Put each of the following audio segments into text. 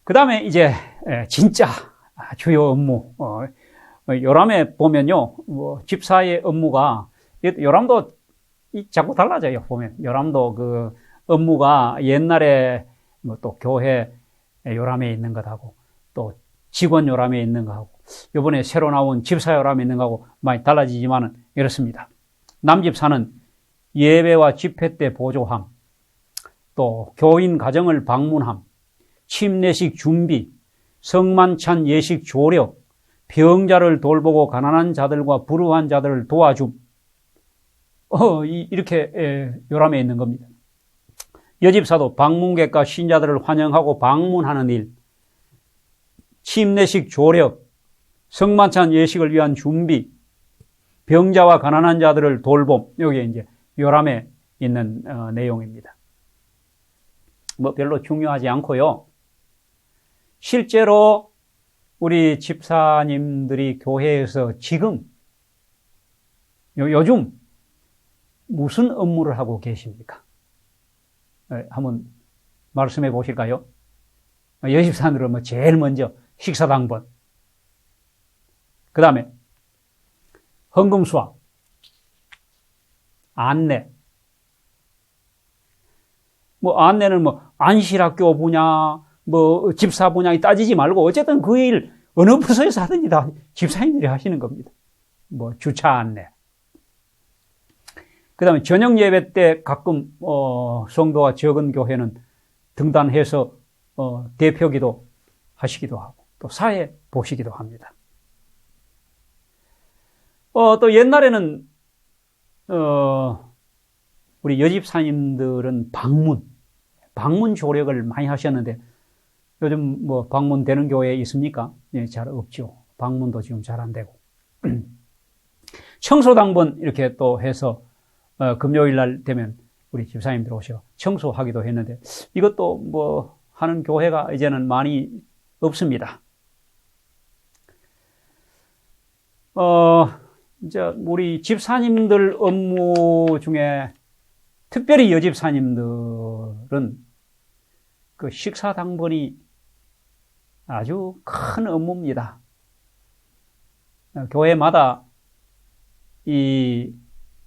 그 다음에 이제 진짜 주요 업무, 요람에 보면요, 집사의 업무가, 요람도 자꾸 달라져요, 보면. 요람도 그 업무가 옛날에 또 교회 요람에 있는 것하고, 또 직원 요람에 있는 것하고, 요번에 새로 나온 집사 요람에 있는 것하고 많이 달라지지만은 이렇습니다. 남집사는 예배와 집회 때 보조함, 또 교인 가정을 방문함, 침례식 준비, 성만찬 예식 조력, 병자를 돌보고 가난한 자들과 불우한 자들을 도와줌. 이렇게 요람에 있는 겁니다. 여집사도 방문객과 신자들을 환영하고 방문하는 일, 침례식 조력, 성만찬 예식을 위한 준비, 병자와 가난한 자들을 돌봄. 여기에 이제 요람에 있는 내용입니다. 별로 중요하지 않고요. 실제로 우리 집사님들이 교회에서 지금 요즘 무슨 업무를 하고 계십니까? 한번 말씀해 보실까요? 여집사들은 제일 먼저 식사당번, 그 다음에 헌금수합, 안내. 안내는 안실학교 분야, 집사 분야에 따지지 말고 어쨌든 그 일 어느 부서에서 하든지 다 집사님들이 하시는 겁니다. 주차 안내. 그 다음에 저녁 예배 때 가끔 성도가 적은 교회는 등단해서 대표기도 하시기도 하고 또 사회 보시기도 합니다. 또 옛날에는 우리 여집사님들은 방문 조력을 많이 하셨는데 요즘 방문되는 교회 있습니까? 네, 잘 없죠. 방문도 지금 잘 안 되고. 청소당번 이렇게 또 해서 금요일 날 되면 우리 집사님들 오셔 청소하기도 했는데 이것도 하는 교회가 이제는 많이 없습니다. 이제 우리 집사님들 업무 중에 특별히 여집사님들은 그 식사당번이 아주 큰 업무입니다. 교회마다 이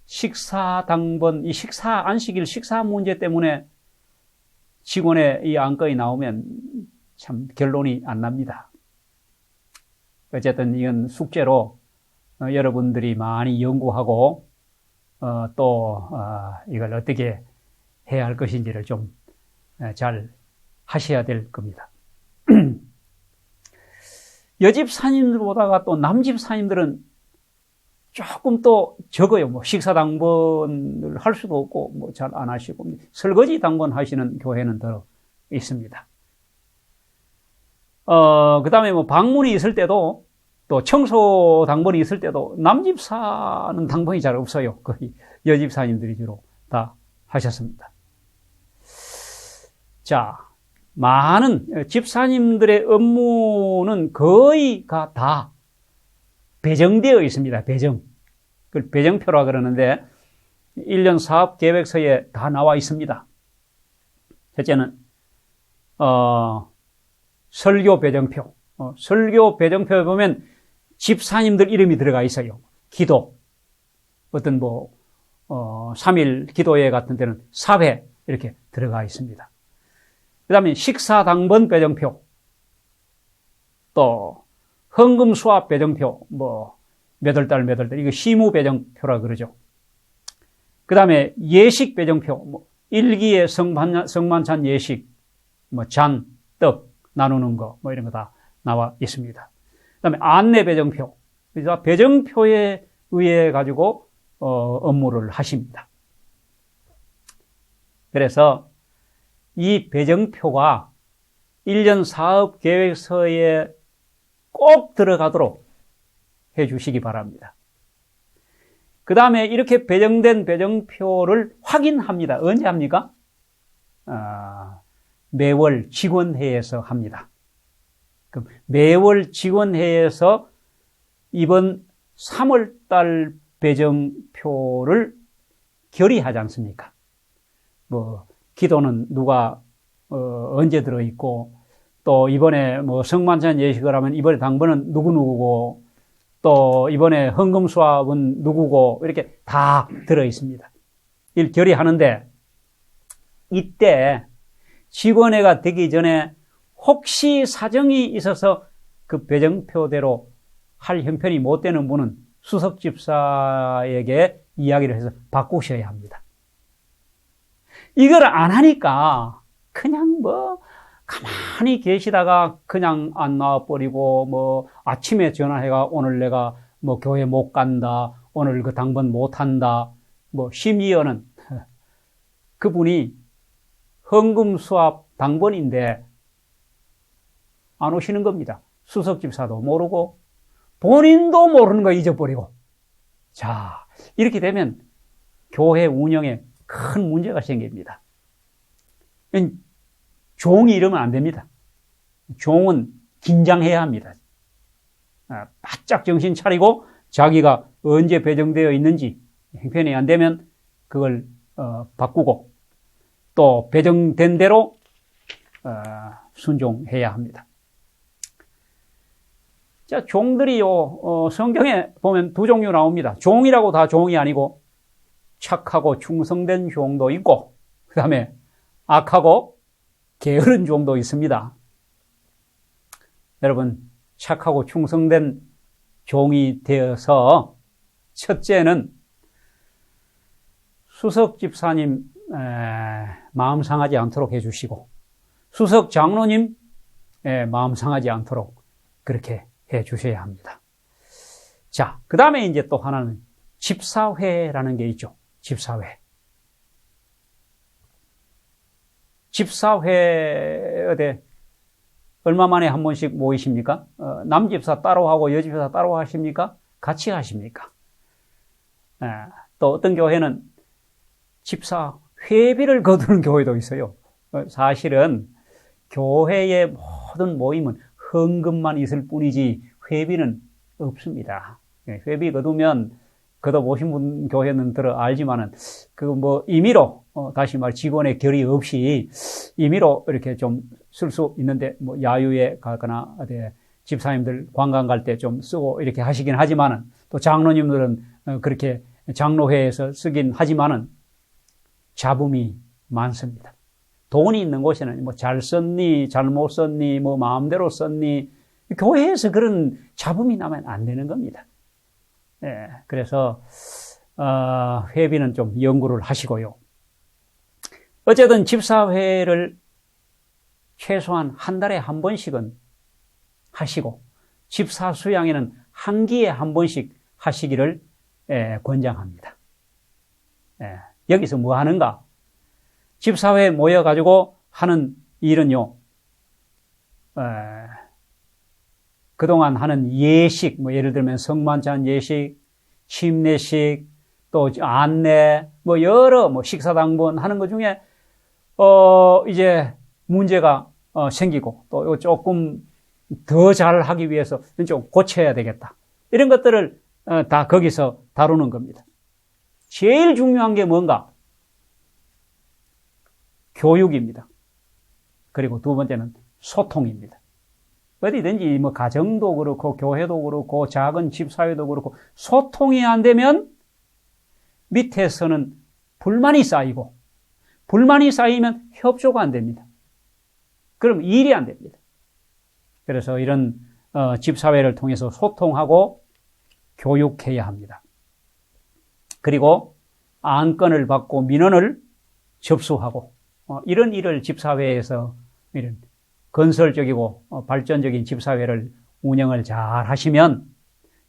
식사당번, 이 안식일 식사 문제 때문에 직원의 이 안건이 나오면 참 결론이 안 납니다. 어쨌든 이건 숙제로 여러분들이 많이 연구하고 또 이걸 어떻게 해야 할 것인지를 좀 잘 하셔야 될 겁니다. 여집사님들보다가 또 남집사님들은 조금 또 적어요. 식사당번을 할 수도 없고 잘 안 하시고 설거지 당번 하시는 교회는 더 있습니다. 그 다음에 방문이 있을 때도 또 청소 당번이 있을 때도 남집사는 당번이 잘 없어요. 거의 여집사님들이 주로 다 하셨습니다. 자, 많은 집사님들의 업무는 거의가 다 배정되어 있습니다. 그걸 배정표라 그러는데 1년 사업 계획서에 다 나와 있습니다. 첫째는 설교 배정표. 설교 배정표에 보면 집사님들 이름이 들어가 있어요. 기도. 어떤 3일 기도회 같은 데는 4회 이렇게 들어가 있습니다. 그 다음에 식사당번 배정표. 또 헌금 수합 배정표, 몇 월 달, 이거 시무 배정표라 그러죠. 그 다음에 예식 배정표, 일기에 성만찬 예식, 잔, 떡 나누는 거, 이런 거 다 나와 있습니다. 그 다음에 안내 배정표. 그래서 배정표에 의해 가지고, 업무를 하십니다. 그래서 이 배정표가 1년 사업 계획서에 꼭 들어가도록 해 주시기 바랍니다. 그 다음에 이렇게 배정된 배정표를 확인합니다. 언제 합니까? 매월 직원회에서 합니다. 그럼 매월 직원회에서 이번 3월 달 배정표를 결의하지 않습니까? 기도는 누가 언제 들어있고 또 이번에 뭐 성만찬 예식을 하면 이번에 당번은 누구누구고, 또 이번에 헌금 수합은 누구고, 이렇게 다 들어 있습니다. 일 결의하는데, 이때 직원회가 되기 전에 혹시 사정이 있어서 그 배정표대로 할 형편이 못 되는 분은 수석 집사에게 이야기를 해서 바꾸셔야 합니다. 이걸 안 하니까 그냥 뭐 가만히 계시다가 그냥 안 나와버리고, 뭐 아침에 전화해가 오늘 내가 뭐 교회 못 간다, 오늘 그 당번 못 한다, 뭐 심지어는 그분이 헌금 수합 당번인데 안 오시는 겁니다. 수석 집사도 모르고 본인도 모르는 거 잊어버리고. 자, 이렇게 되면 교회 운영에 큰 문제가 생깁니다. 종이 이러면 안 됩니다. 종은 긴장해야 합니다. 바짝 정신 차리고 자기가 언제 배정되어 있는지 형편이 안 되면 그걸 바꾸고, 또 배정된 대로 순종해야 합니다. 자, 종들이요, 성경에 보면 두 종류 나옵니다. 종이라고 다 종이 아니고 착하고 충성된 종도 있고, 그 다음에 악하고 게으른 종도 있습니다. 여러분, 착하고 충성된 종이 되어서 첫째는 수석 집사님 마음 상하지 않도록 해주시고, 수석 장로님 마음 상하지 않도록 그렇게 해주셔야 합니다. 자, 그 다음에 이제 또 하나는 집사회라는 게 있죠. 집사회. 집사회 얼마 만에 한 번씩 모이십니까? 남집사 따로 하고 여집사 따로 하십니까? 같이 하십니까? 또 어떤 교회는 집사 회비를 거두는 교회도 있어요. 사실은 교회의 모든 모임은 헌금만 있을 뿐이지 회비는 없습니다. 회비 거두면 거둬보신 분 교회는 들어 알지만은 그 뭐 임의로 다시 말 직원의 결의 없이 임의로 이렇게 좀 쓸 수 있는데, 뭐 야유회 가거나 집사님들 관광 갈 때 좀 쓰고 이렇게 하시긴 하지만은, 또 장로님들은 그렇게 장로회에서 쓰긴 하지만은 잡음이 많습니다. 돈이 있는 곳에는 뭐 잘 썼니, 잘못 썼니, 뭐 마음대로 썼니, 교회에서 그런 잡음이 나면 안 되는 겁니다. 그래서 회비는 좀 연구를 하시고요. 어쨌든 집사회를 최소한 한 달에 한 번씩은 하시고, 집사 수양회는 한 기에 한 번씩 하시기를 권장합니다. 여기서 뭐 하는가? 집사회에 모여가지고 하는 일은요, 그동안 하는 예식, 뭐 예를 들면 성만찬 예식, 침례식, 또 안내, 뭐 여러 뭐 식사당번 하는 것 중에 이제 문제가 생기고, 또 조금 더 잘하기 위해서 좀 고쳐야 되겠다, 이런 것들을 다 거기서 다루는 겁니다. 제일 중요한 게 뭔가? 교육입니다. 그리고 두 번째는 소통입니다. 어디든지 뭐 가정도 그렇고 교회도 그렇고 작은 집사회도 그렇고 소통이 안 되면 밑에서는 불만이 쌓이고, 불만이 쌓이면 협조가 안 됩니다. 그럼 일이 안 됩니다. 그래서 이런 집사회를 통해서 소통하고 교육해야 합니다. 그리고 안건을 받고 민원을 접수하고, 이런 일을 집사회에서 이런 건설적이고 발전적인 집사회를 운영을 잘 하시면,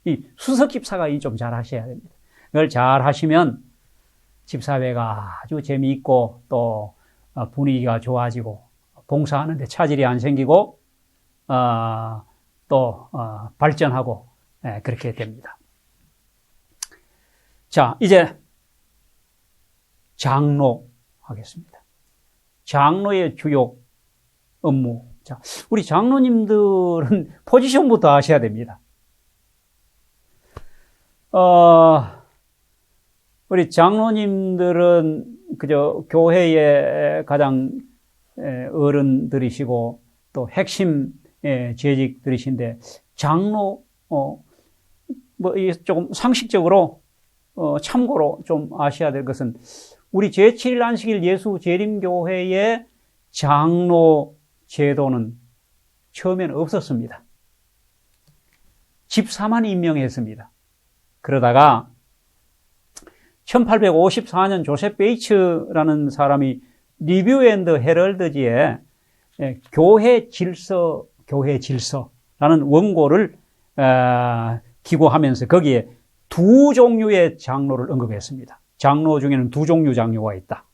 이 수석 집사가 좀 잘 하셔야 됩니다. 그걸 잘 하시면 집사회가 아주 재미있고 또 분위기가 좋아지고 봉사하는데 차질이 안 생기고 또 발전하고 그렇게 됩니다. 자, 이제 장로 하겠습니다. 장로의 주요 업무. 자, 우리 장로님들은 포지션부터 아셔야 됩니다. 우리 장로님들은 그저 교회의 가장 어른들이시고 또 핵심 재직들이신데 장로 조금 상식적으로 참고로 좀 아셔야 될 것은 우리 제7일 안식일 예수 재림교회의 장로 제도는 처음에는 없었습니다. 집사만 임명했습니다. 그러다가 1854년 조셉 베이츠라는 사람이 리뷰 앤드 헤럴드지에 교회 질서라는 원고를 기고하면서 거기에 두 종류의 장로를 언급했습니다. 장로 중에는 두 종류 장로가 있다.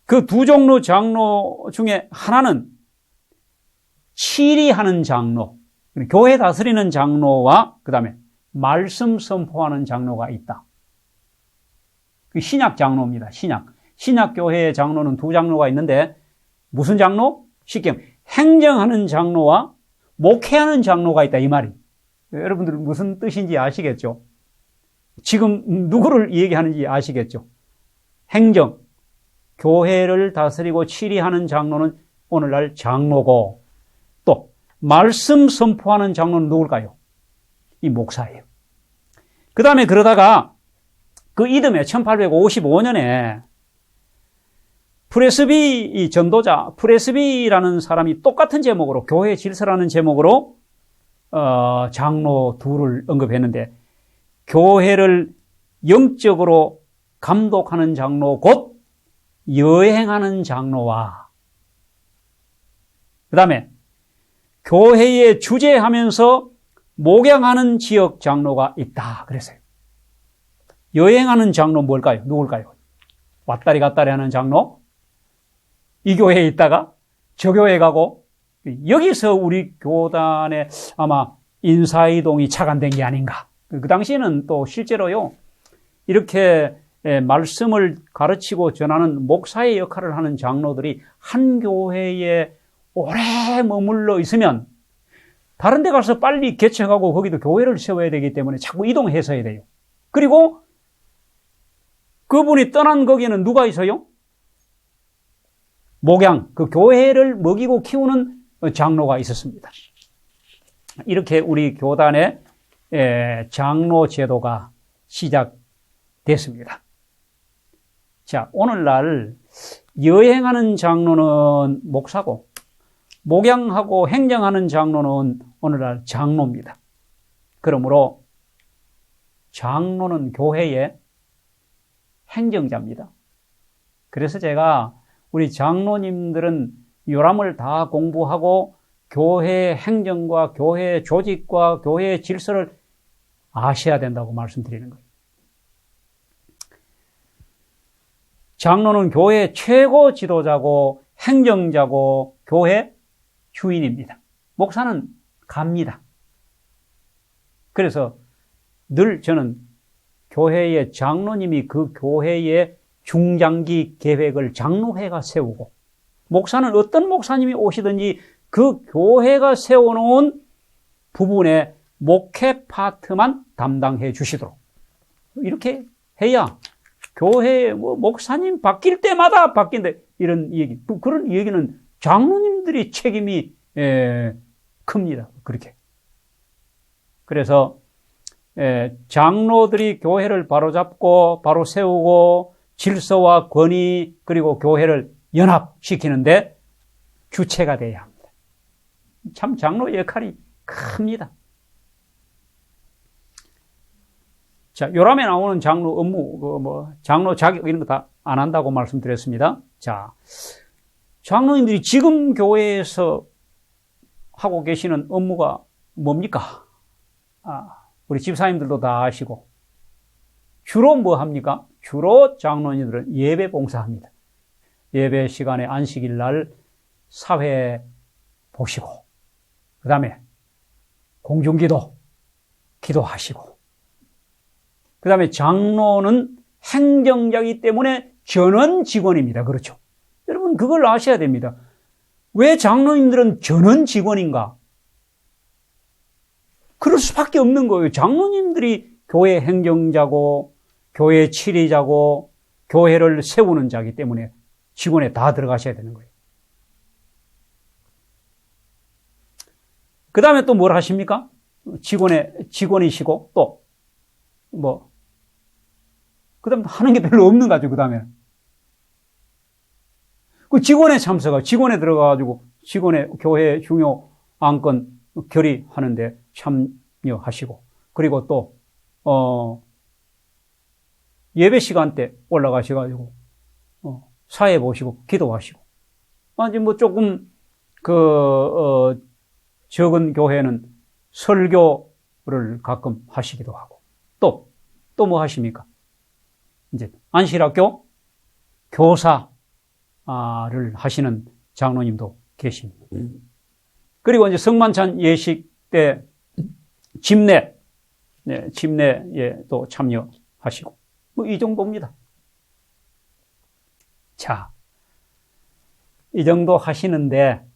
그 두 종류 장로 중에 하나는 치리하는 장로, 교회 다스리는 장로와 그 다음에 말씀 선포하는 장로가 있다. 그 신약 장로입니다. 신약 교회의 장로는 두 장로가 있는데 무슨 장로? 쉽게 행정하는 장로와 목회하는 장로가 있다 이 말이. 여러분들 무슨 뜻인지 아시겠죠? 지금 누구를 얘기하는지 아시겠죠? 행정, 교회를 다스리고 치리하는 장로는 오늘날 장로고 또 말씀 선포하는 장로는 누굴까요? 이 목사예요. 그 다음에 그러다가 그 이듬해 1855년에 프레스비 전도자 프레스비라는 사람이 똑같은 제목으로 교회 질서라는 제목으로 장로 둘을 언급했는데 교회를 영적으로 감독하는 장로 곧 여행하는 장로와 그 다음에 교회에 주재하면서 목양하는 지역 장로가 있다 그랬어요. 여행하는 장로 뭘까요? 누굴까요? 왔다리 갔다리 하는 장로? 이 교회에 있다가 저 교회에 가고 여기서 우리 교단에 아마 인사이동이 착안된 게 아닌가. 그 당시에는 또 실제로요 이렇게 말씀을 가르치고 전하는 목사의 역할을 하는 장로들이 한 교회에 오래 머물러 있으면 다른 데 가서 빨리 개척하고 거기도 교회를 세워야 되기 때문에 자꾸 이동해서 해야 돼요. 그리고 그분이 떠난 거기에는 누가 있어요? 목양, 그 교회를 먹이고 키우는 장로가 있었습니다. 이렇게 우리 교단의 장로 제도가 시작됐습니다. 자, 오늘날 여행하는 장로는 목사고 목양하고 행정하는 장로는 오늘날 장로입니다. 그러므로 장로는 교회의 행정자입니다. 그래서 제가 우리 장로님들은 요람을 다 공부하고 교회 행정과 교회 조직과 교회 질서를 아셔야 된다고 말씀드리는 거예요. 장로는 교회 최고 지도자고 행정자고 교회 주인입니다. 목사는 갑니다. 그래서 늘 저는 교회의 장로님이 그 교회의 중장기 계획을 장로회가 세우고 목사는 어떤 목사님이 오시든지 그 교회가 세워놓은 부분의 목회 파트만 담당해 주시도록 이렇게 해야 교회 목사님 바뀔 때마다 바뀐다 이런 얘기 그런 얘기는 장로님들이 책임이 큽니다. 그렇게 그래서 장로들이 교회를 바로잡고 바로 세우고 질서와 권위 그리고 교회를 연합시키는데 주체가 돼야 합니다. 참 장로의 역할이 큽니다. 자, 요람에 나오는 장로 업무, 장로 자격 이런 거 다 안 한다고 말씀드렸습니다. 자, 장로님들이 지금 교회에서 하고 계시는 업무가 뭡니까? 우리 집사님들도 다 아시고. 주로 뭐 합니까? 주로 장로님들은 예배 봉사합니다. 예배 시간에 안식일 날 사회 보시고, 그 다음에 공중기도, 기도하시고, 그 다음에 장로는 행정자이기 때문에 전원 직원입니다. 그렇죠? 여러분 그걸 아셔야 됩니다. 왜 장로님들은 전원 직원인가? 그럴 수밖에 없는 거예요. 장로님들이 교회 행정자고 교회 치리자고 교회를 세우는 자이기 때문에 직원에 다 들어가셔야 되는 거예요. 그 다음에 또 뭘 하십니까? 직원이시고, 또, 그 다음에 하는 게 별로 없는 거죠, 그 다음에는. 그 직원에 참석하고, 직원에 들어가가지고, 직원의 교회 중요 안건 결의하는데 참여하시고, 그리고 또, 예배 시간 때 올라가셔가지고, 사회 보시고, 기도하시고. 아니, 조금, 적은 교회는 설교를 가끔 하시기도 하고, 또 뭐 하십니까? 이제, 안실학교 교사를 하시는 장로님도 계십니다. 그리고 이제 성만찬 예식 때 집례, 집례에 또 참여하시고, 이 정도입니다. 자, 이 정도 하시는데,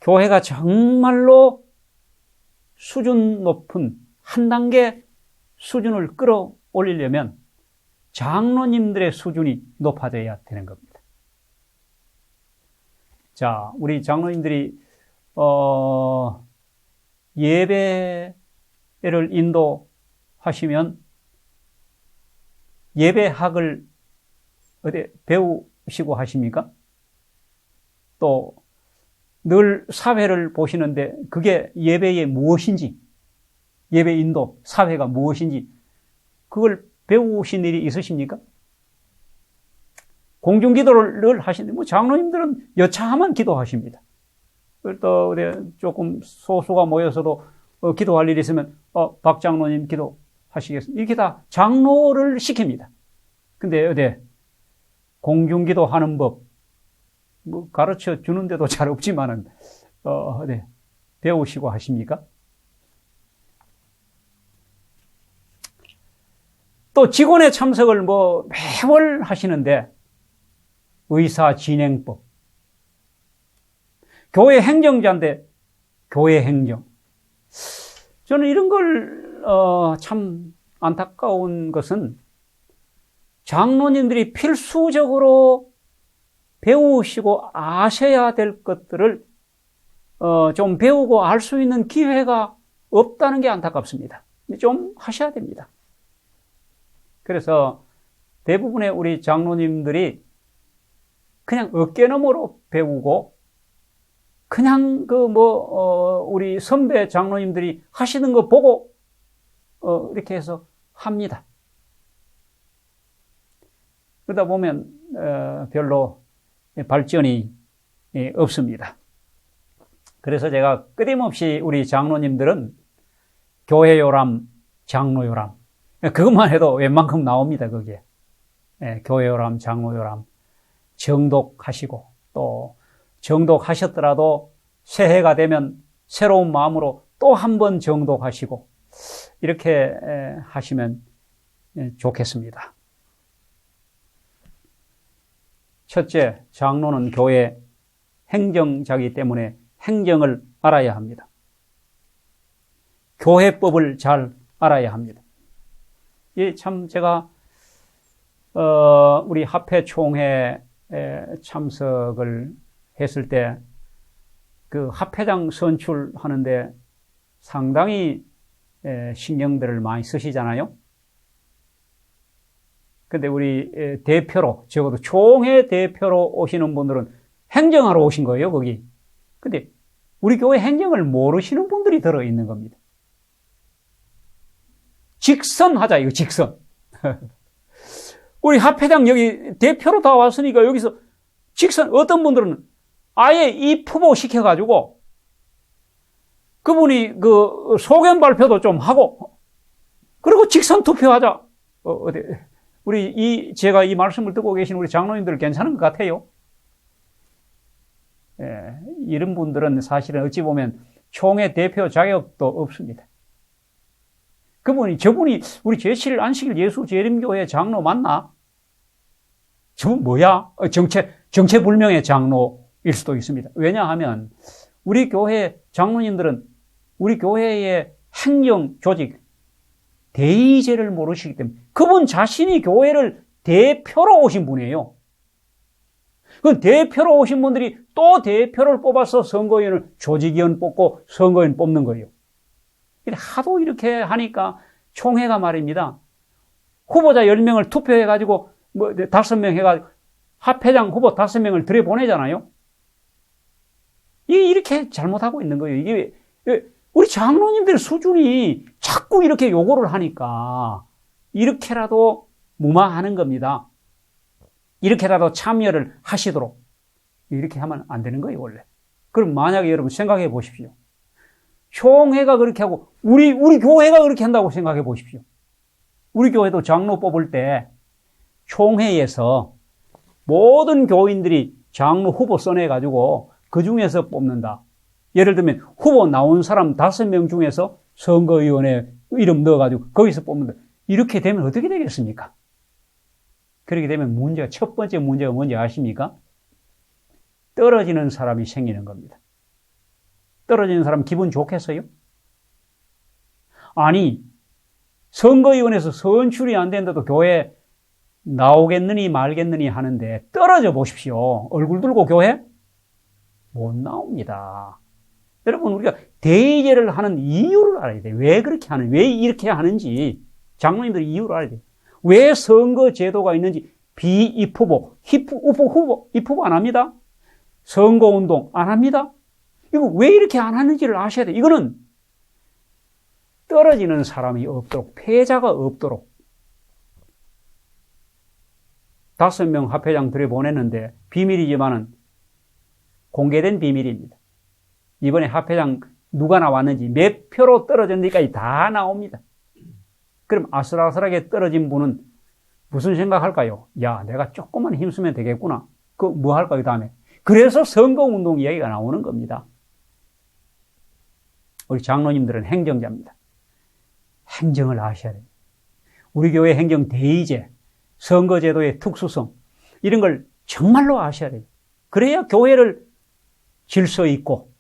교회가 정말로 수준 높은 한 단계 수준을 끌어올리려면 장로님들의 수준이 높아져야 되는 겁니다. 자, 우리 장로님들이 예배를 인도하시면 예배학을 어디 배우시고 하십니까? 또 늘 사회를 보시는데 그게 예배의 무엇인지, 예배 인도, 사회가 무엇인지 그걸 배우신 일이 있으십니까? 공중기도를 늘 하시는데 장로님들은 여차하면 기도하십니다. 또 조금 소수가 모여서도 기도할 일이 있으면 박 장로님 기도하시겠습니다. 이렇게 다 장로를 시킵니다. 근데 공중기도 하는 법 가르쳐 주는데도 잘 없지만은 배우시고 하십니까? 또 직원의 참석을 매월 하시는데 의사 진행법, 교회 행정자인데 교회 행정. 저는 이런 걸 참 안타까운 것은 장로님들이 필수적으로 배우시고 아셔야 될 것들을 좀 배우고 알 수 있는 기회가 없다는 게 안타깝습니다. 좀 하셔야 됩니다. 그래서 대부분의 우리 장로님들이 그냥 어깨너머로 배우고 그냥 우리 선배 장로님들이 하시는 거 보고 이렇게 해서 합니다. 그러다 보면 별로 발전이 없습니다. 그래서 제가 끊임없이 우리 장로님들은 교회 요람, 장로 요람, 그것만 해도 웬만큼 나옵니다, 그게. 교회 요람, 장로 요람, 정독하시고, 또 정독하셨더라도 새해가 되면 새로운 마음으로 또 한 번 정독하시고, 이렇게 하시면 좋겠습니다. 첫째, 장로는 교회 행정자이기 때문에 행정을 알아야 합니다. 교회법을 잘 알아야 합니다. 참 제가 우리 합회 총회에 참석을 했을 때 그 합회장 선출하는데 상당히 신경들을 많이 쓰시잖아요. 근데 우리 대표로, 적어도 총회 대표로 오시는 분들은 행정하러 오신 거예요, 거기. 근데 우리 교회 행정을 모르시는 분들이 들어있는 겁니다. 직선하자, 이거 직선. 우리 합회장 여기 대표로 다 왔으니까 여기서 직선, 어떤 분들은 아예 입후보 시켜가지고 그분이 소견 발표도 좀 하고, 그리고 직선 투표하자. 제가 이 말씀을 듣고 계신 우리 장로님들 괜찮은 것 같아요. 이런 분들은 사실은 어찌 보면 총회 대표 자격도 없습니다. 저분이 우리 제7 안식일 예수 재림교회 장로 맞나? 저분 뭐야? 정체불명의 장로일 수도 있습니다. 왜냐하면 우리 교회 장로님들은 우리 교회의 행정 조직, 대의제를 모르시기 때문에 그분 자신이 교회를 대표로 오신 분이에요. 그 대표로 오신 분들이 또 대표를 뽑아서 선거위원을 조직위원 뽑고 선거위원 뽑는 거예요. 하도 이렇게 하니까 총회가 말입니다. 후보자 10명을 투표해가지고, 5명 해가지고, 합회장 후보 5명을 들여보내잖아요. 이게 이렇게 잘못하고 있는 거예요. 이게, 우리 장로님들 수준이 자꾸 이렇게 요구를 하니까, 이렇게라도 무마하는 겁니다. 이렇게라도 참여를 하시도록. 이렇게 하면 안 되는 거예요, 원래. 그럼 만약에 여러분 생각해 보십시오. 총회가 그렇게 하고, 우리 교회가 그렇게 한다고 생각해 보십시오. 우리 교회도 장로 뽑을 때 총회에서 모든 교인들이 장로 후보 써내가지고 그 중에서 뽑는다. 예를 들면 후보 나온 사람 5명 중에서 선거위원회 이름 넣어가지고 거기서 뽑는다. 이렇게 되면 어떻게 되겠습니까? 그렇게 되면 첫 번째 문제가 뭔지 아십니까? 떨어지는 사람이 생기는 겁니다. 떨어지는 사람 기분 좋겠어요? 아니, 선거위원회에서 선출이 안 된다도 교회 나오겠느니 말겠느니 하는데 떨어져 보십시오. 얼굴 들고 교회? 못 나옵니다. 여러분, 우리가 대의제를 하는 이유를 알아야 돼요. 왜 그렇게 하는, 왜 이렇게 하는지 장로님들이 이유를 알아야 돼요. 왜 선거제도가 있는지 비입후보, 입후보 안 합니다. 선거운동 안 합니다. 이거 왜 이렇게 안 하는지를 아셔야 돼요. 이거는 떨어지는 사람이 없도록, 패자가 없도록. 5명 합회장 들여보냈는데 비밀이지만은 공개된 비밀입니다. 이번에 합회장 누가 나왔는지 몇 표로 떨어졌는지까지 다 나옵니다. 그럼 아슬아슬하게 떨어진 분은 무슨 생각할까요? 야, 내가 조금만 힘쓰면 되겠구나. 그 뭐 할까요, 다음에? 그래서 선거운동 이야기가 나오는 겁니다. 우리 장로님들은 행정자입니다. 행정을 아셔야 돼요. 우리 교회 행정 대의제, 선거제도의 특수성, 이런 걸 정말로 아셔야 돼요. 그래야 교회를 질서 있고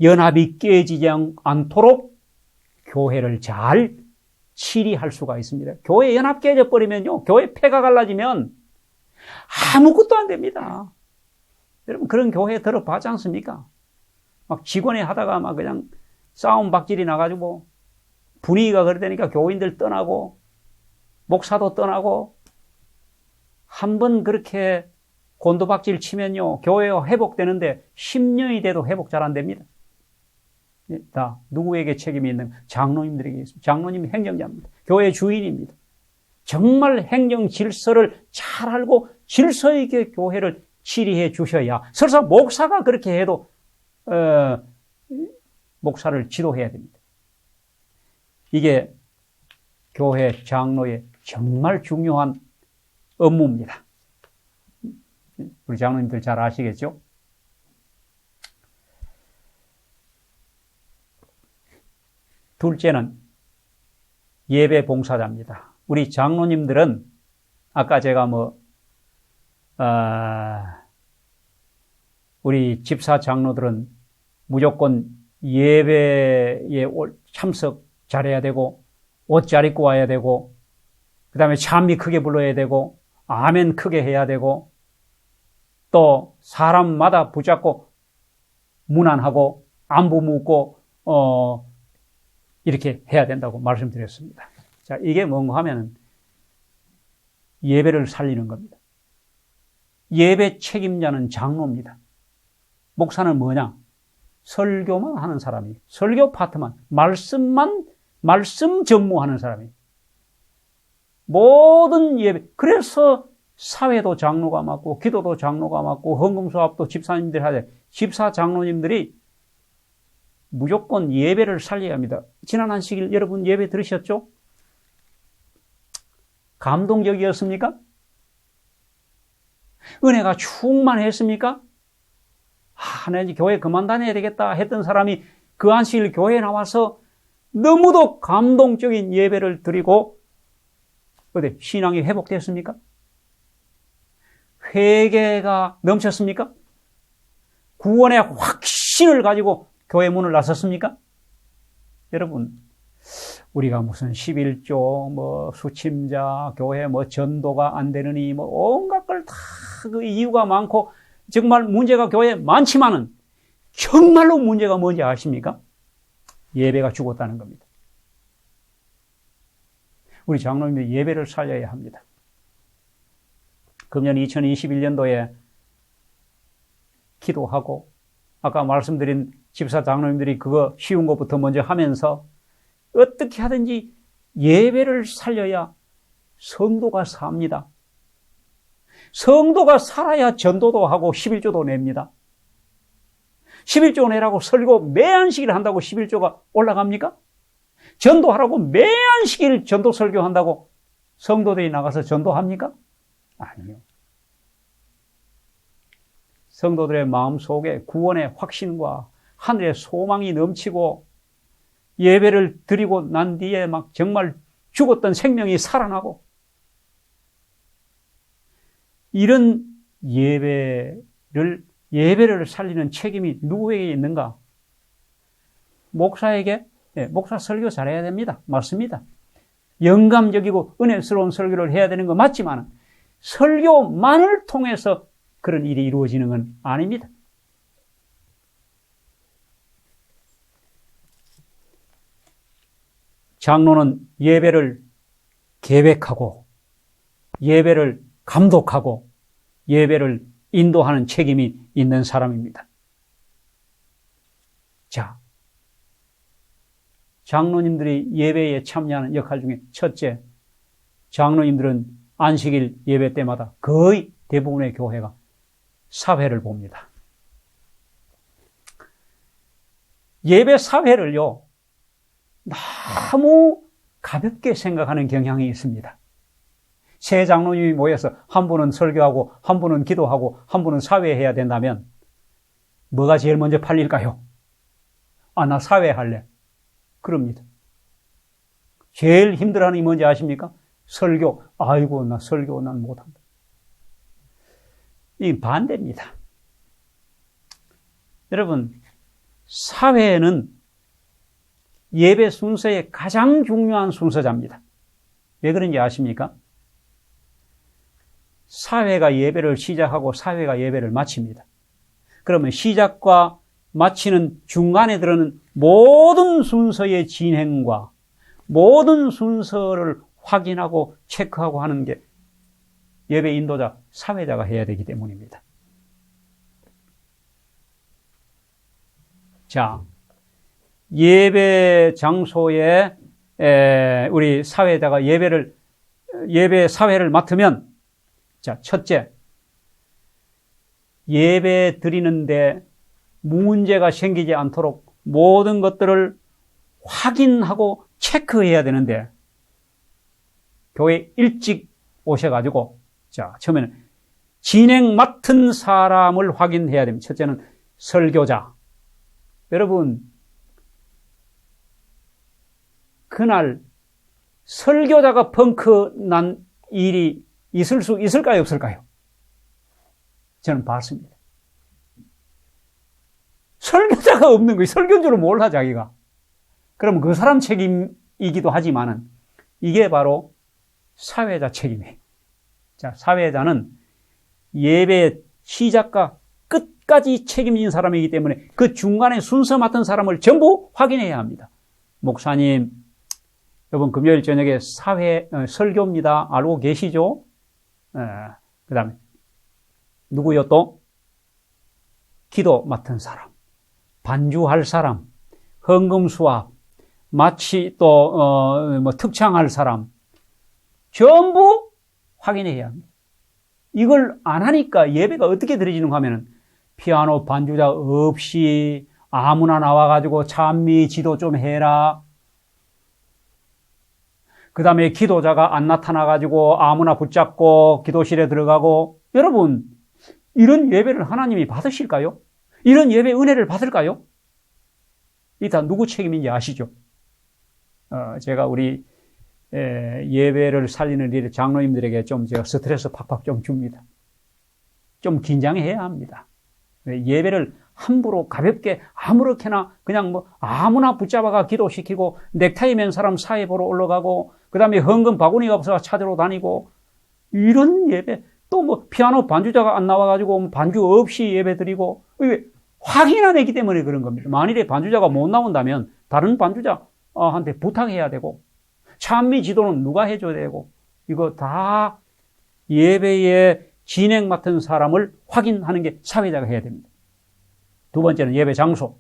연합이 깨지지 않도록 교회를 잘 치리할 수가 있습니다. 교회 연합 깨져버리면요, 교회 폐가 갈라지면 아무것도 안 됩니다. 여러분, 그런 교회에 들어봤지 않습니까? 막 직원이 하다가 막 그냥 싸움 박질이 나가지고 분위기가 그러다니까 교인들 떠나고 목사도 떠나고 한번 그렇게 곤도박질 치면요, 교회가 회복되는데 10년이 돼도 회복 잘 안 됩니다. 다 누구에게 책임이 있는 장로님들에게 있습니다. 장로님이 행정자입니다. 교회 주인입니다. 정말 행정 질서를 잘 알고 질서 있게 교회를 치리해 주셔야, 설사 목사가 그렇게 해도 목사를 지도해야 됩니다. 이게 교회 장로의 정말 중요한 업무입니다. 우리 장로님들 잘 아시겠죠? 둘째는 예배 봉사자입니다. 우리 장로님들은 아까 제가 우리 집사 장로들은 무조건 예배에 참석 잘해야 되고 옷 잘 입고 와야 되고 그 다음에 찬미 크게 불러야 되고 아멘 크게 해야 되고 또 사람마다 붙잡고 문안하고 안부 묻고 이렇게 해야 된다고 말씀드렸습니다. 자, 이게 뭔가 하면은 예배를 살리는 겁니다. 예배 책임자는 장로입니다. 목사는 뭐냐? 설교만 하는 사람이, 설교 파트만, 말씀 전무하는 사람이. 모든 예배, 그래서 사회도 장로가 맡고, 기도도 장로가 맡고, 헌금수합도 집사님들이 하되, 집사 장로님들이 무조건 예배를 살려야 합니다. 지난 안식일 여러분 예배 들으셨죠? 감동적이었습니까? 은혜가 충만했습니까? 나 이제 교회 그만 다녀야 되겠다 했던 사람이 그 안식일 교회에 나와서 너무도 감동적인 예배를 드리고 어디 신앙이 회복됐습니까? 회개가 넘쳤습니까? 구원의 확신을 가지고 교회 문을 나섰습니까? 여러분, 우리가 무슨 11조, 수침자, 교회 전도가 안 되느니, 온갖 걸 다 그 이유가 많고, 정말 문제가 교회에 많지만은 정말로 문제가 뭔지 아십니까? 예배가 죽었다는 겁니다. 우리 장로님들 예배를 살려야 합니다. 금년 2021년도에 기도하고 아까 말씀드린 집사 장로님들이 그거 쉬운 것부터 먼저 하면서 어떻게 하든지 예배를 살려야 성도가 삽니다. 성도가 살아야 전도도 하고 11조도 냅니다. 11조 내라고 설교 매안식일 한다고 11조가 올라갑니까? 전도하라고 매안식일 전도 설교한다고 성도들이 나가서 전도합니까? 아니요. 성도들의 마음속에 구원의 확신과 하늘의 소망이 넘치고 예배를 드리고 난 뒤에 막 정말 죽었던 생명이 살아나고 이런 예배를 살리는 책임이 누구에게 있는가? 목사에게, 목사 설교 잘해야 됩니다. 맞습니다. 영감적이고 은혜스러운 설교를 해야 되는 거 맞지만 설교만을 통해서 그런 일이 이루어지는 건 아닙니다. 장로는 예배를 계획하고 예배를 감독하고 예배를 인도하는 책임이 있는 사람입니다. 자, 장로님들이 예배에 참여하는 역할 중에 첫째, 장로님들은 안식일 예배 때마다 거의 대부분의 교회가 사회를 봅니다. 예배 사회를요, 너무 가볍게 생각하는 경향이 있습니다. 세 장로님이 모여서 한 분은 설교하고 한 분은 기도하고 한 분은 사회해야 된다면 뭐가 제일 먼저 팔릴까요? 아, 나 사회할래. 그럽니다. 제일 힘들어하는 게 뭔지 아십니까? 설교. 아이고, 나 설교 난 못한다. 이 반대입니다. 여러분, 사회는 예배 순서의 가장 중요한 순서자입니다. 왜 그런지 아십니까? 사회가 예배를 시작하고 사회가 예배를 마칩니다. 그러면 시작과 마치는 중간에 들어는 모든 순서의 진행과 모든 순서를 확인하고 체크하고 하는 게 예배 인도자, 사회자가 해야 되기 때문입니다. 자, 예배 장소에 우리 사회자가 예배 사회를 맡으면, 자, 첫째, 예배 드리는데 문제가 생기지 않도록 모든 것들을 확인하고 체크해야 되는데, 교회 일찍 오셔가지고, 자, 처음에는 진행 맡은 사람을 확인해야 됩니다. 첫째는 설교자. 여러분, 그날 설교자가 펑크 난 일이 있을 수 있을까요, 없을까요? 저는 봤습니다. 설교자가 없는 거예요. 설교인 줄을 몰라, 자기가. 그럼 그 사람 책임이기도 하지만은 이게 바로 사회자 책임이에요. 자, 사회자는 예배 시작과 끝까지 책임진 사람이기 때문에 그 중간에 순서 맡은 사람을 전부 확인해야 합니다. 목사님, 이번 금요일 저녁에 설교입니다. 알고 계시죠? 그 다음에 누구요 또? 기도 맡은 사람, 반주할 사람, 헌금 수합, 마치 또 특창할 사람 전부 확인해야 합니다. 이걸 안 하니까 예배가 어떻게 드려지는가 하면은 피아노 반주자 없이 아무나 나와가지고 찬미 지도 좀 해라. 그 다음에 기도자가 안 나타나가지고 아무나 붙잡고 기도실에 들어가고. 여러분, 이런 예배를 하나님이 받으실까요? 이런 예배 은혜를 받을까요? 일단 누구 책임인지 아시죠? 제가 우리 예배를 살리는 일 장로님들에게 좀 제가 스트레스 팍팍 좀 줍니다. 좀 긴장해야 합니다. 예배를 함부로 가볍게 아무렇게나 그냥 아무나 붙잡아가 기도시키고 넥타이 맨 사람 사회 보러 올라가고 그 다음에 헌금 바구니가 없어서 찾으러 다니고 이런 예배 또 뭐 피아노 반주자가 안 나와가지고 반주 없이 예배 드리고, 이게 확인 안 했기 때문에 그런 겁니다. 만일에 반주자가 못 나온다면 다른 반주자한테 부탁해야 되고, 찬미 지도는 누가 해줘야 되고, 이거 다 예배의 진행 맡은 사람을 확인하는 게 사회자가 해야 됩니다. 두 번째는 예배 장소.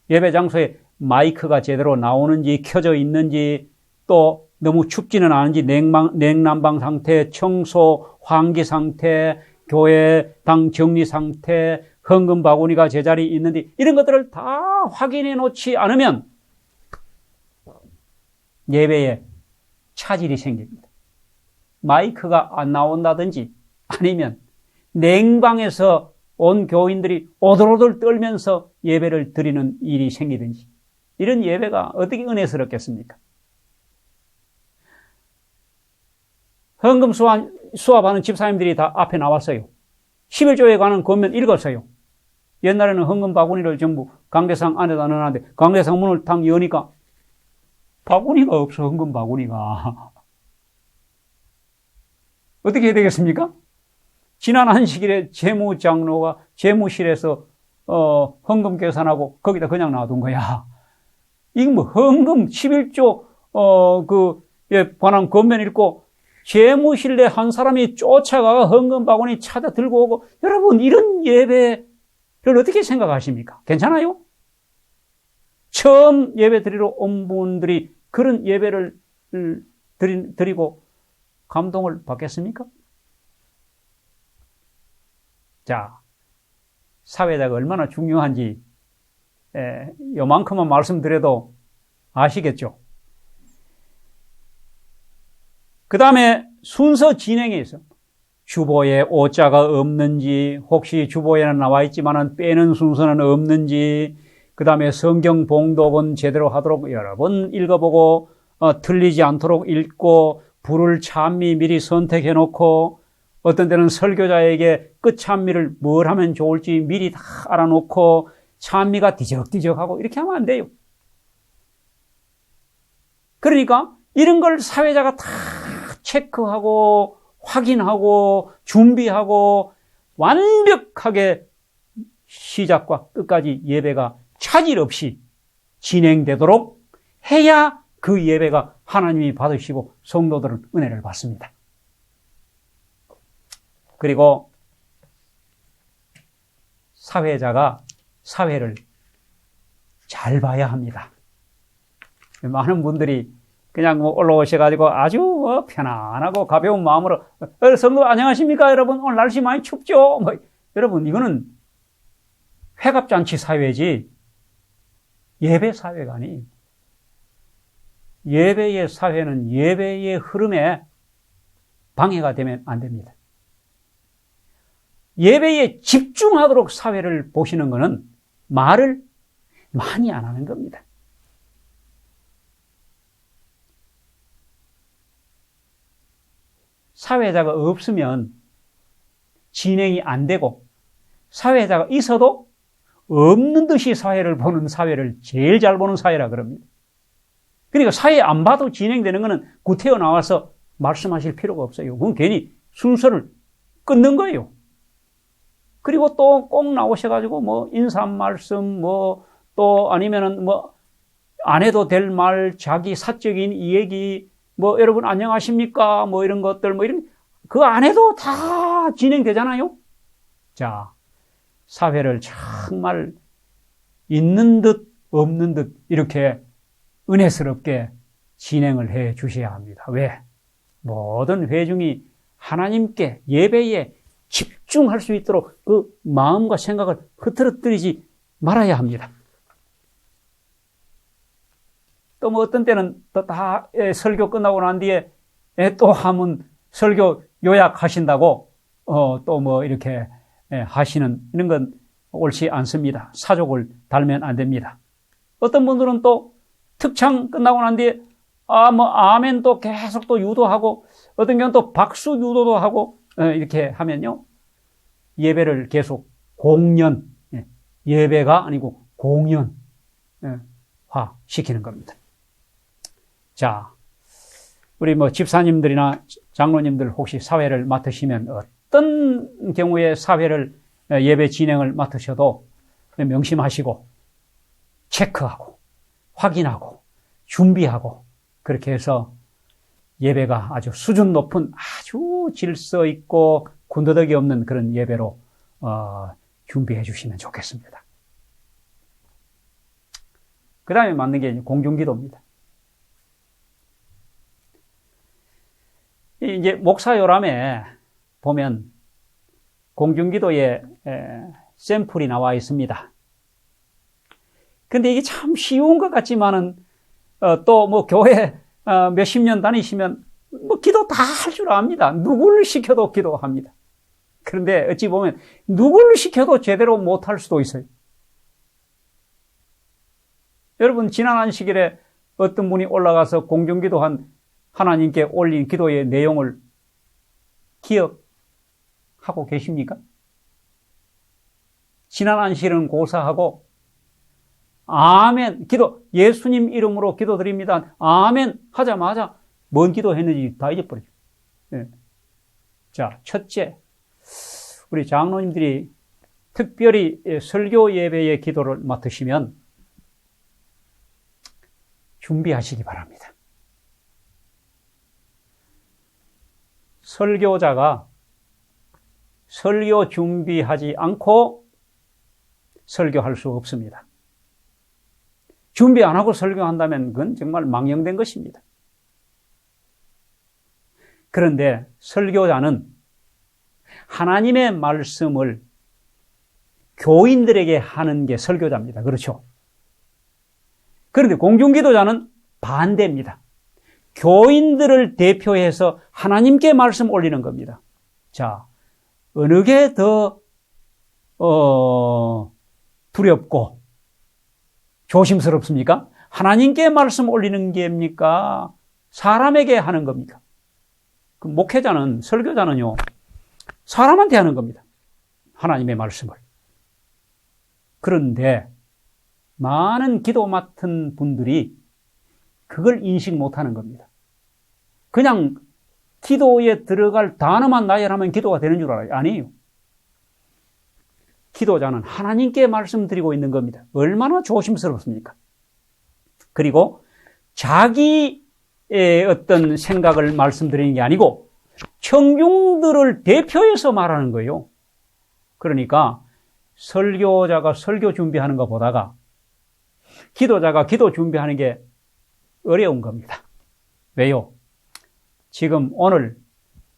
예배 장소에 마이크가 제대로 나오는지, 켜져 있는지, 또 너무 춥지는 않은지, 냉난방 상태, 청소, 환기 상태, 교회당 정리 상태, 헌금 바구니가 제자리에 있는지, 이런 것들을 다 확인해 놓지 않으면 예배에 차질이 생깁니다. 마이크가 안 나온다든지, 아니면 냉방에서 온 교인들이 오돌오돌 떨면서 예배를 드리는 일이 생기든지, 이런 예배가 어떻게 은혜스럽겠습니까? 헌금 수합하는 집사님들이 다 앞에 나왔어요. 11조에 관한 권면 읽었어요. 옛날에는 헌금 바구니를 전부 강대상 안에다 넣어놨는데, 강대상 문을 딱 여니까 바구니가 없어, 헌금 바구니가. 어떻게 해야 되겠습니까? 지난 안식일에 재무장로가 재무실에서 헌금 계산하고 거기다 그냥 놔둔 거야. 이거 뭐 헌금 11조 관한 권면 읽고 재무실 내 한 사람이 쫓아가 헌금 바구니 찾아 들고 오고, 여러분 이런 예배를 어떻게 생각하십니까? 괜찮아요? 처음 예배 드리러 온 분들이 그런 예배를 드리고 감동을 받겠습니까? 자, 사회자가 얼마나 중요한지 요만큼만 말씀드려도 아시겠죠? 그 다음에 순서 진행에 있어. 주보에 오자가 없는지, 혹시 주보에는 나와 있지만은 빼는 순서는 없는지, 그 다음에 성경 봉독은 제대로 하도록 여러 번 읽어보고, 틀리지 않도록 읽고, 부를 찬미 미리 선택해 놓고, 어떤 때는 설교자에게 끝 찬미를 뭘 하면 좋을지 미리 다 알아놓고, 찬미가 뒤적뒤적하고 이렇게 하면 안 돼요. 그러니까 이런 걸 사회자가 다 체크하고 확인하고 준비하고 완벽하게 시작과 끝까지 예배가 차질 없이 진행되도록 해야 그 예배가 하나님이 받으시고 성도들은 은혜를 받습니다. 그리고 사회자가 사회를 잘 봐야 합니다. 많은 분들이 그냥 올라오셔가지고 아주 편안하고 가벼운 마음으로, 성도 안녕하십니까 여러분, 오늘 날씨 많이 춥죠? 여러분, 이거는 회갑잔치 사회지 예배 사회가 아니에요. 예배의 사회는 예배의 흐름에 방해가 되면 안 됩니다. 예배에 집중하도록 사회를 보시는 것은 말을 많이 안 하는 겁니다. 사회자가 없으면 진행이 안 되고, 사회자가 있어도 없는 듯이 사회를 보는 사회를 제일 잘 보는 사회라 그럽니다. 그러니까 사회 안 봐도 진행되는 것은 구태여 나와서 말씀하실 필요가 없어요. 그건 괜히 순서를 끊는 거예요. 그리고 또 꼭 나오셔가지고 인사 말씀 또 아니면은 안 해도 될 말, 자기 사적인 얘기, 여러분 안녕하십니까? 이런 것들, 이런, 그거 안 해도 다 진행되잖아요? 자, 사회를 정말 있는 듯 없는 듯 이렇게 은혜스럽게 진행을 해 주셔야 합니다. 왜? 모든 회중이 하나님께 예배에 집중할 수 있도록 그 마음과 생각을 흐트러뜨리지 말아야 합니다. 또 어떤 때는 또 다 설교 끝나고 난 뒤에 또 한번 설교 요약하신다고 또 이렇게 하시는 이런 건 옳지 않습니다. 사족을 달면 안 됩니다. 어떤 분들은 또 특창 끝나고 난 뒤에 아멘 또 계속 또 유도하고, 어떤 경우는 또 박수 유도도 하고 이렇게 하면요, 예배를 계속 공연, 예배가 아니고 공연화 시키는 겁니다. 자, 우리 집사님들이나 장로님들 혹시 사회를 맡으시면 어떤 경우에 사회를 예배 진행을 맡으셔도 명심하시고 체크하고 확인하고 준비하고 그렇게 해서 예배가 아주 수준 높은 아주 질서 있고 군더더기 없는 그런 예배로 준비해 주시면 좋겠습니다. 그 다음에 맞는 게 공중기도입니다. 이제 목사 요람에 보면 공중기도에 샘플이 나와 있습니다. 근데 이게 참 쉬운 것 같지만은 또 뭐 교회 몇십 년 다니시면 뭐 기도 다 할 줄 압니다. 누구를 시켜도 기도합니다. 그런데 어찌 보면 누구를 시켜도 제대로 못할 수도 있어요. 여러분 지난 안식일에 어떤 분이 올라가서 공중기도한 하나님께 올린 기도의 내용을 기억하고 계십니까? 지난 안식일은 고사하고 아멘 기도 예수님 이름으로 기도드립니다. 아멘 하자마자 뭔 기도했는지 다 잊어버리죠. 네. 자, 첫째 우리 장로님들이 특별히 설교 예배의 기도를 맡으시면 준비하시기 바랍니다. 설교자가 설교 준비하지 않고 설교할 수 없습니다. 준비 안 하고 설교한다면 그건 정말 망령된 것입니다. 그런데 설교자는 하나님의 말씀을 교인들에게 하는 게 설교자입니다. 그렇죠? 그런데 공중기도자는 반대입니다. 교인들을 대표해서 하나님께 말씀 올리는 겁니다. 자, 어느 게 더 두렵고 조심스럽습니까? 하나님께 말씀 올리는 게입니까? 사람에게 하는 겁니까? 그 목회자는, 설교자는요, 사람한테 하는 겁니다. 하나님의 말씀을. 그런데 많은 기도 맡은 분들이 그걸 인식 못하는 겁니다. 그냥 기도에 들어갈 단어만 나열하면 기도가 되는 줄 알아요. 아니에요. 기도자는 하나님께 말씀드리고 있는 겁니다. 얼마나 조심스럽습니까? 그리고 자기의 어떤 생각을 말씀드리는 게 아니고 청중들을 대표해서 말하는 거예요. 그러니까 설교자가 설교 준비하는 것보다가 기도자가 기도 준비하는 게 어려운 겁니다. 왜요? 지금 오늘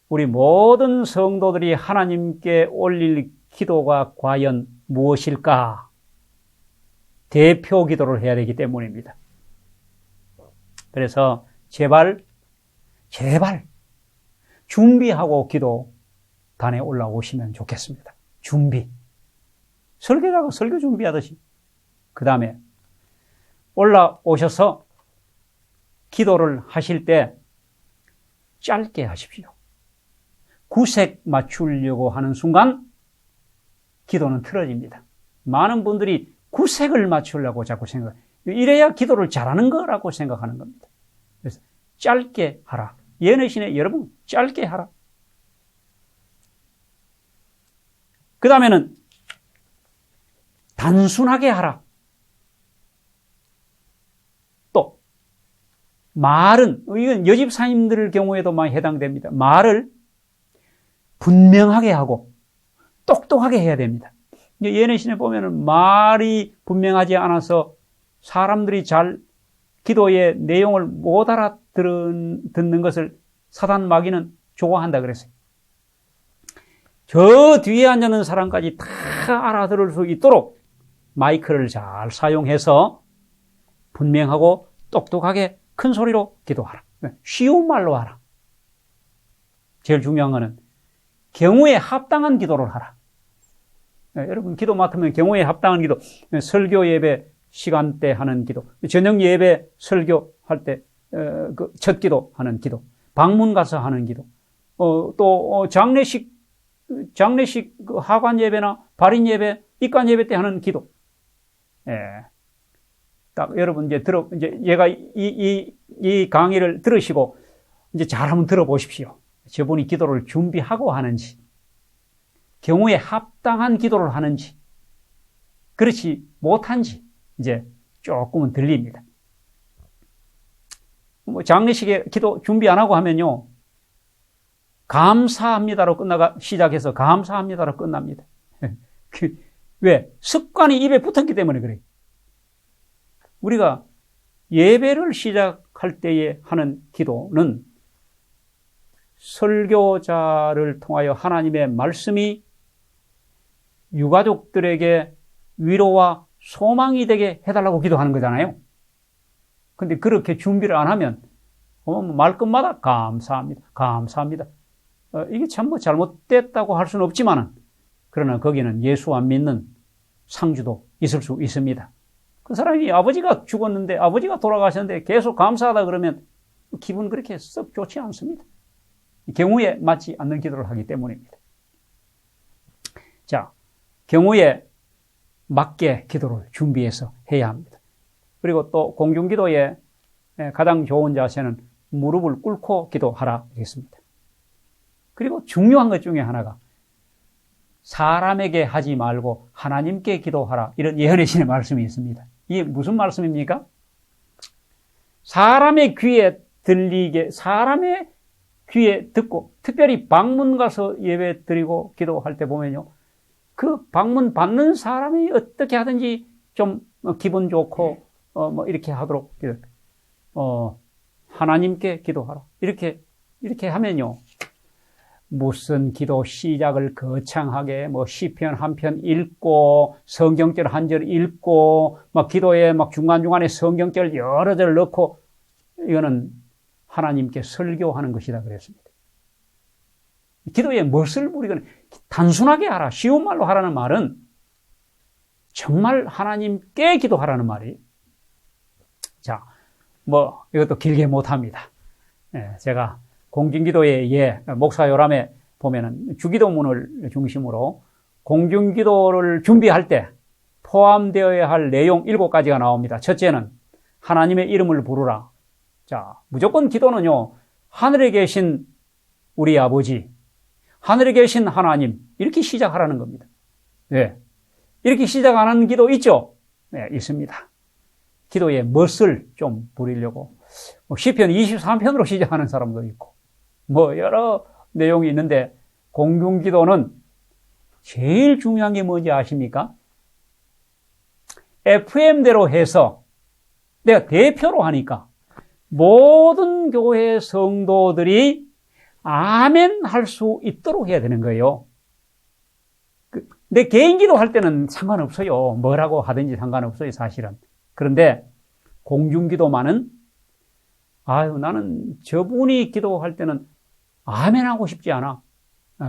우리 모든 성도들이 하나님께 올릴 기도가 과연 무엇일까? 대표 기도를 해야 되기 때문입니다. 그래서 제발 준비하고 기도단에 올라오시면 좋겠습니다. 준비. 설교자가 설교 준비하듯이. 그 다음에 올라오셔서 기도를 하실 때 짧게 하십시오. 구색 맞추려고 하는 순간 기도는 틀어집니다. 많은 분들이 구색을 맞추려고 자꾸 생각해요. 이래야 기도를 잘하는 거라고 생각하는 겁니다. 그래서 짧게 하라. 예내신에 여러분 짧게 하라. 그 다음에는 단순하게 하라. 또 말은 이건 여집사님들 경우에도 많이 해당됩니다. 말을 분명하게 하고 똑똑하게 해야 됩니다. 예내신에 보면은 말이 분명하지 않아서 사람들이 잘 기도의 내용을 못 알아듣는 것을 사단 마귀는 좋아한다 그랬어요. 저 뒤에 앉아있는 사람까지 다 알아들을 수 있도록 마이크를 잘 사용해서 분명하고 똑똑하게 큰 소리로 기도하라. 쉬운 말로 하라. 제일 중요한 거는 경우에 합당한 기도를 하라. 여러분 기도 맡으면 경우에 합당한 기도, 설교 예배 시간대 하는 기도, 저녁 예배 설교할 때 그 첫 기도 하는 기도, 방문 가서 하는 기도, 또 장례식 그 하관 예배나 발인 예배, 입관 예배 때 하는 기도. 딱 여러분 이제 얘가 이 강의를 들으시고 이제 잘 한번 들어보십시오. 저분이 기도를 준비하고 하는지, 경우에 합당한 기도를 하는지, 그렇지 못한지 이제 조금은 들립니다. 장례식에 기도 준비 안 하고 하면요, 감사합니다로 시작해서 감사합니다로 끝납니다. 왜? 습관이 입에 붙었기 때문에 그래요. 우리가 예배를 시작할 때에 하는 기도는 설교자를 통하여 하나님의 말씀이 유가족들에게 위로와 소망이 되게 해달라고 기도하는 거잖아요. 근데 그렇게 준비를 안 하면 말끝마다 감사합니다. 감사합니다. 이게 참 잘못됐다고 할 수는 없지만은, 그러나 거기는 예수 안 믿는 상주도 있을 수 있습니다. 그 사람이 아버지가 죽었는데, 아버지가 돌아가셨는데 계속 감사하다 그러면 기분 그렇게 썩 좋지 않습니다. 경우에 맞지 않는 기도를 하기 때문입니다. 자, 경우에 맞게 기도를 준비해서 해야 합니다. 그리고 또 공중기도에 가장 좋은 자세는 무릎을 꿇고 기도하라 되겠습니다. 그리고 중요한 것 중에 하나가 사람에게 하지 말고 하나님께 기도하라, 이런 예언의 신의 말씀이 있습니다. 이게 무슨 말씀입니까? 사람의 귀에 들리게, 사람의 귀에 듣고, 특별히 방문 가서 예배 드리고 기도할 때 보면요, 그 방문 받는 사람이 어떻게 하든지 좀 기분 좋고 이렇게 하도록 하나님께 기도하라, 이렇게 하면요, 무슨 기도 시작을 거창하게 시편 한 편 읽고 성경절 한 절 읽고 기도에 중간중간에 성경절 여러 절 넣고, 이거는 하나님께 설교하는 것이다 그랬습니다. 기도에 멋을 부리거나 단순하게 하라, 쉬운 말로 하라는 말은 정말 하나님께 기도하라는 말이. 자, 이것도 길게 못합니다. 제가 공중기도의 목사 요람에 보면은 주기도문을 중심으로 공중기도를 준비할 때 포함되어야 할 내용 7가지가 나옵니다. 첫째는 하나님의 이름을 부르라. 자, 무조건 기도는요, 하늘에 계신 우리 아버지, 하늘에 계신 하나님, 이렇게 시작하라는 겁니다. 네. 이렇게 시작 안 하는 기도 있죠? 네, 있습니다. 기도에 멋을 좀 부리려고 시편 23편으로 시작하는 사람도 있고 여러 내용이 있는데, 공중기도는 제일 중요한 게 뭔지 아십니까? FM대로 해서 내가 대표로 하니까 모든 교회 성도들이 아멘 할 수 있도록 해야 되는 거예요. 내 개인 기도할 때는 상관없어요. 뭐라고 하든지 상관없어요, 사실은. 그런데 공중기도만은 나는 저분이 기도할 때는 아멘 하고 싶지 않아.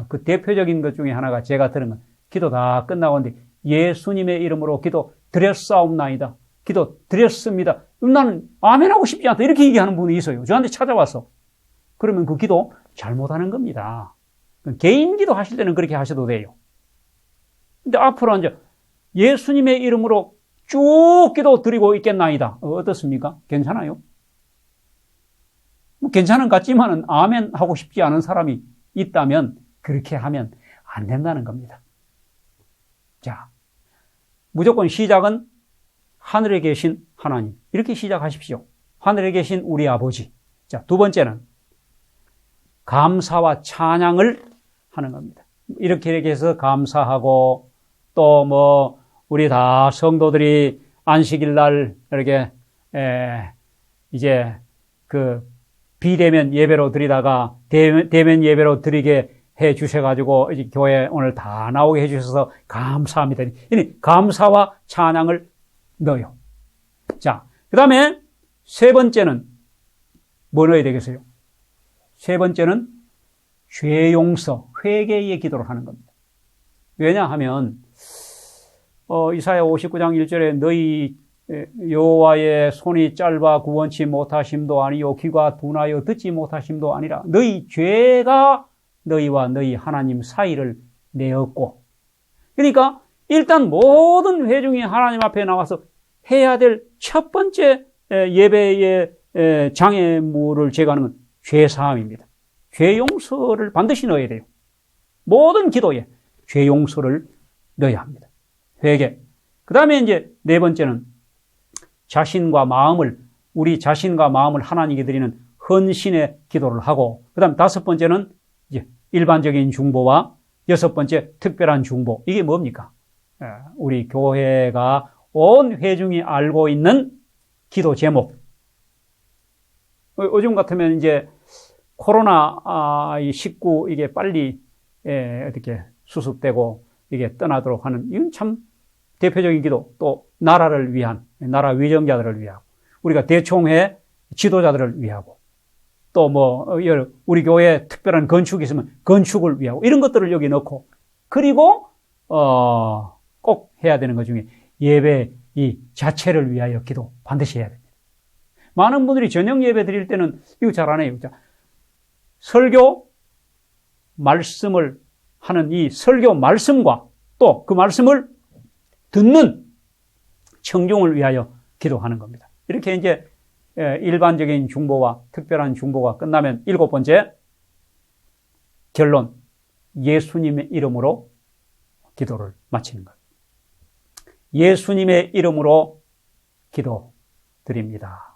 그 대표적인 것 중에 하나가 제가 들은 건, 기도 다 끝나고 있는데 예수님의 이름으로 기도 드렸사옵나이다, 기도 드렸습니다, 나는 아멘 하고 싶지 않다, 이렇게 얘기하는 분이 있어요. 저한테 찾아와서. 그러면 그 기도 잘못하는 겁니다. 개인 기도 하실 때는 그렇게 하셔도 돼요. 근데 앞으로 이제 예수님의 이름으로 쭉 기도 드리고 있겠나이다, 어떻습니까? 괜찮아요? 괜찮은 것 같지만은 아멘 하고 싶지 않은 사람이 있다면 그렇게 하면 안 된다는 겁니다. 자, 무조건 시작은 하늘에 계신 하나님, 이렇게 시작하십시오. 하늘에 계신 우리 아버지. 자, 두 번째는 감사와 찬양을 하는 겁니다. 이렇게 해서 감사하고, 또 우리 다 성도들이 안식일 날 이렇게 이제 비대면 예배로 드리다가 대면 예배로 드리게 해 주셔가지고 이제 교회 오늘 다 나오게 해 주셔서 감사합니다. 감사와 찬양을 넣어요. 자, 그 다음에 세 번째는 뭐 넣어야 되겠어요? 세 번째는 죄 용서, 회개의 기도를 하는 겁니다. 왜냐하면 이사야 59장 1절에 너희 여호와의 손이 짧아 구원치 못하심도 아니요 귀가 둔하여 듣지 못하심도 아니라 너희 죄가 너희와 너희 하나님 사이를 내었고, 그러니까 일단 모든 회중이 하나님 앞에 나와서 해야 될 첫 번째 예배의 장애물을 제거하는 건 죄사함입니다. 죄 용서를 반드시 넣어야 돼요. 모든 기도에 죄 용서를 넣어야 합니다. 회개. 그 다음에 이제 네 번째는 우리 자신과 마음을 하나님께 드리는 헌신의 기도를 하고, 그 다음 다섯 번째는 이제 일반적인 중보와 여섯 번째 특별한 중보. 이게 뭡니까? 우리 교회가 온 회중이 알고 있는 기도 제목. 요즘 같으면 이제 코로나19 이게 빨리 어떻게 수습되고 이게 떠나도록 하는, 이건 참 대표적인 기도. 또 나라를 위한, 나라 위정자들을 위하고, 우리가 대총회 지도자들을 위하고, 또 우리 교회에 특별한 건축이 있으면 건축을 위하고, 이런 것들을 여기 넣고, 그리고 꼭 해야 되는 것 중에 예배 이 자체를 위하여 기도 반드시 해야 됩니다. 많은 분들이 저녁 예배 드릴 때는 이거 잘 안 해요. 설교 말씀을 하는 이 설교 말씀과 또 그 말씀을 듣는 청중을 위하여 기도하는 겁니다. 이렇게 이제 일반적인 중보와 특별한 중보가 끝나면 일곱 번째 결론, 예수님의 이름으로 기도를 마치는 것. 예수님의 이름으로 기도드립니다.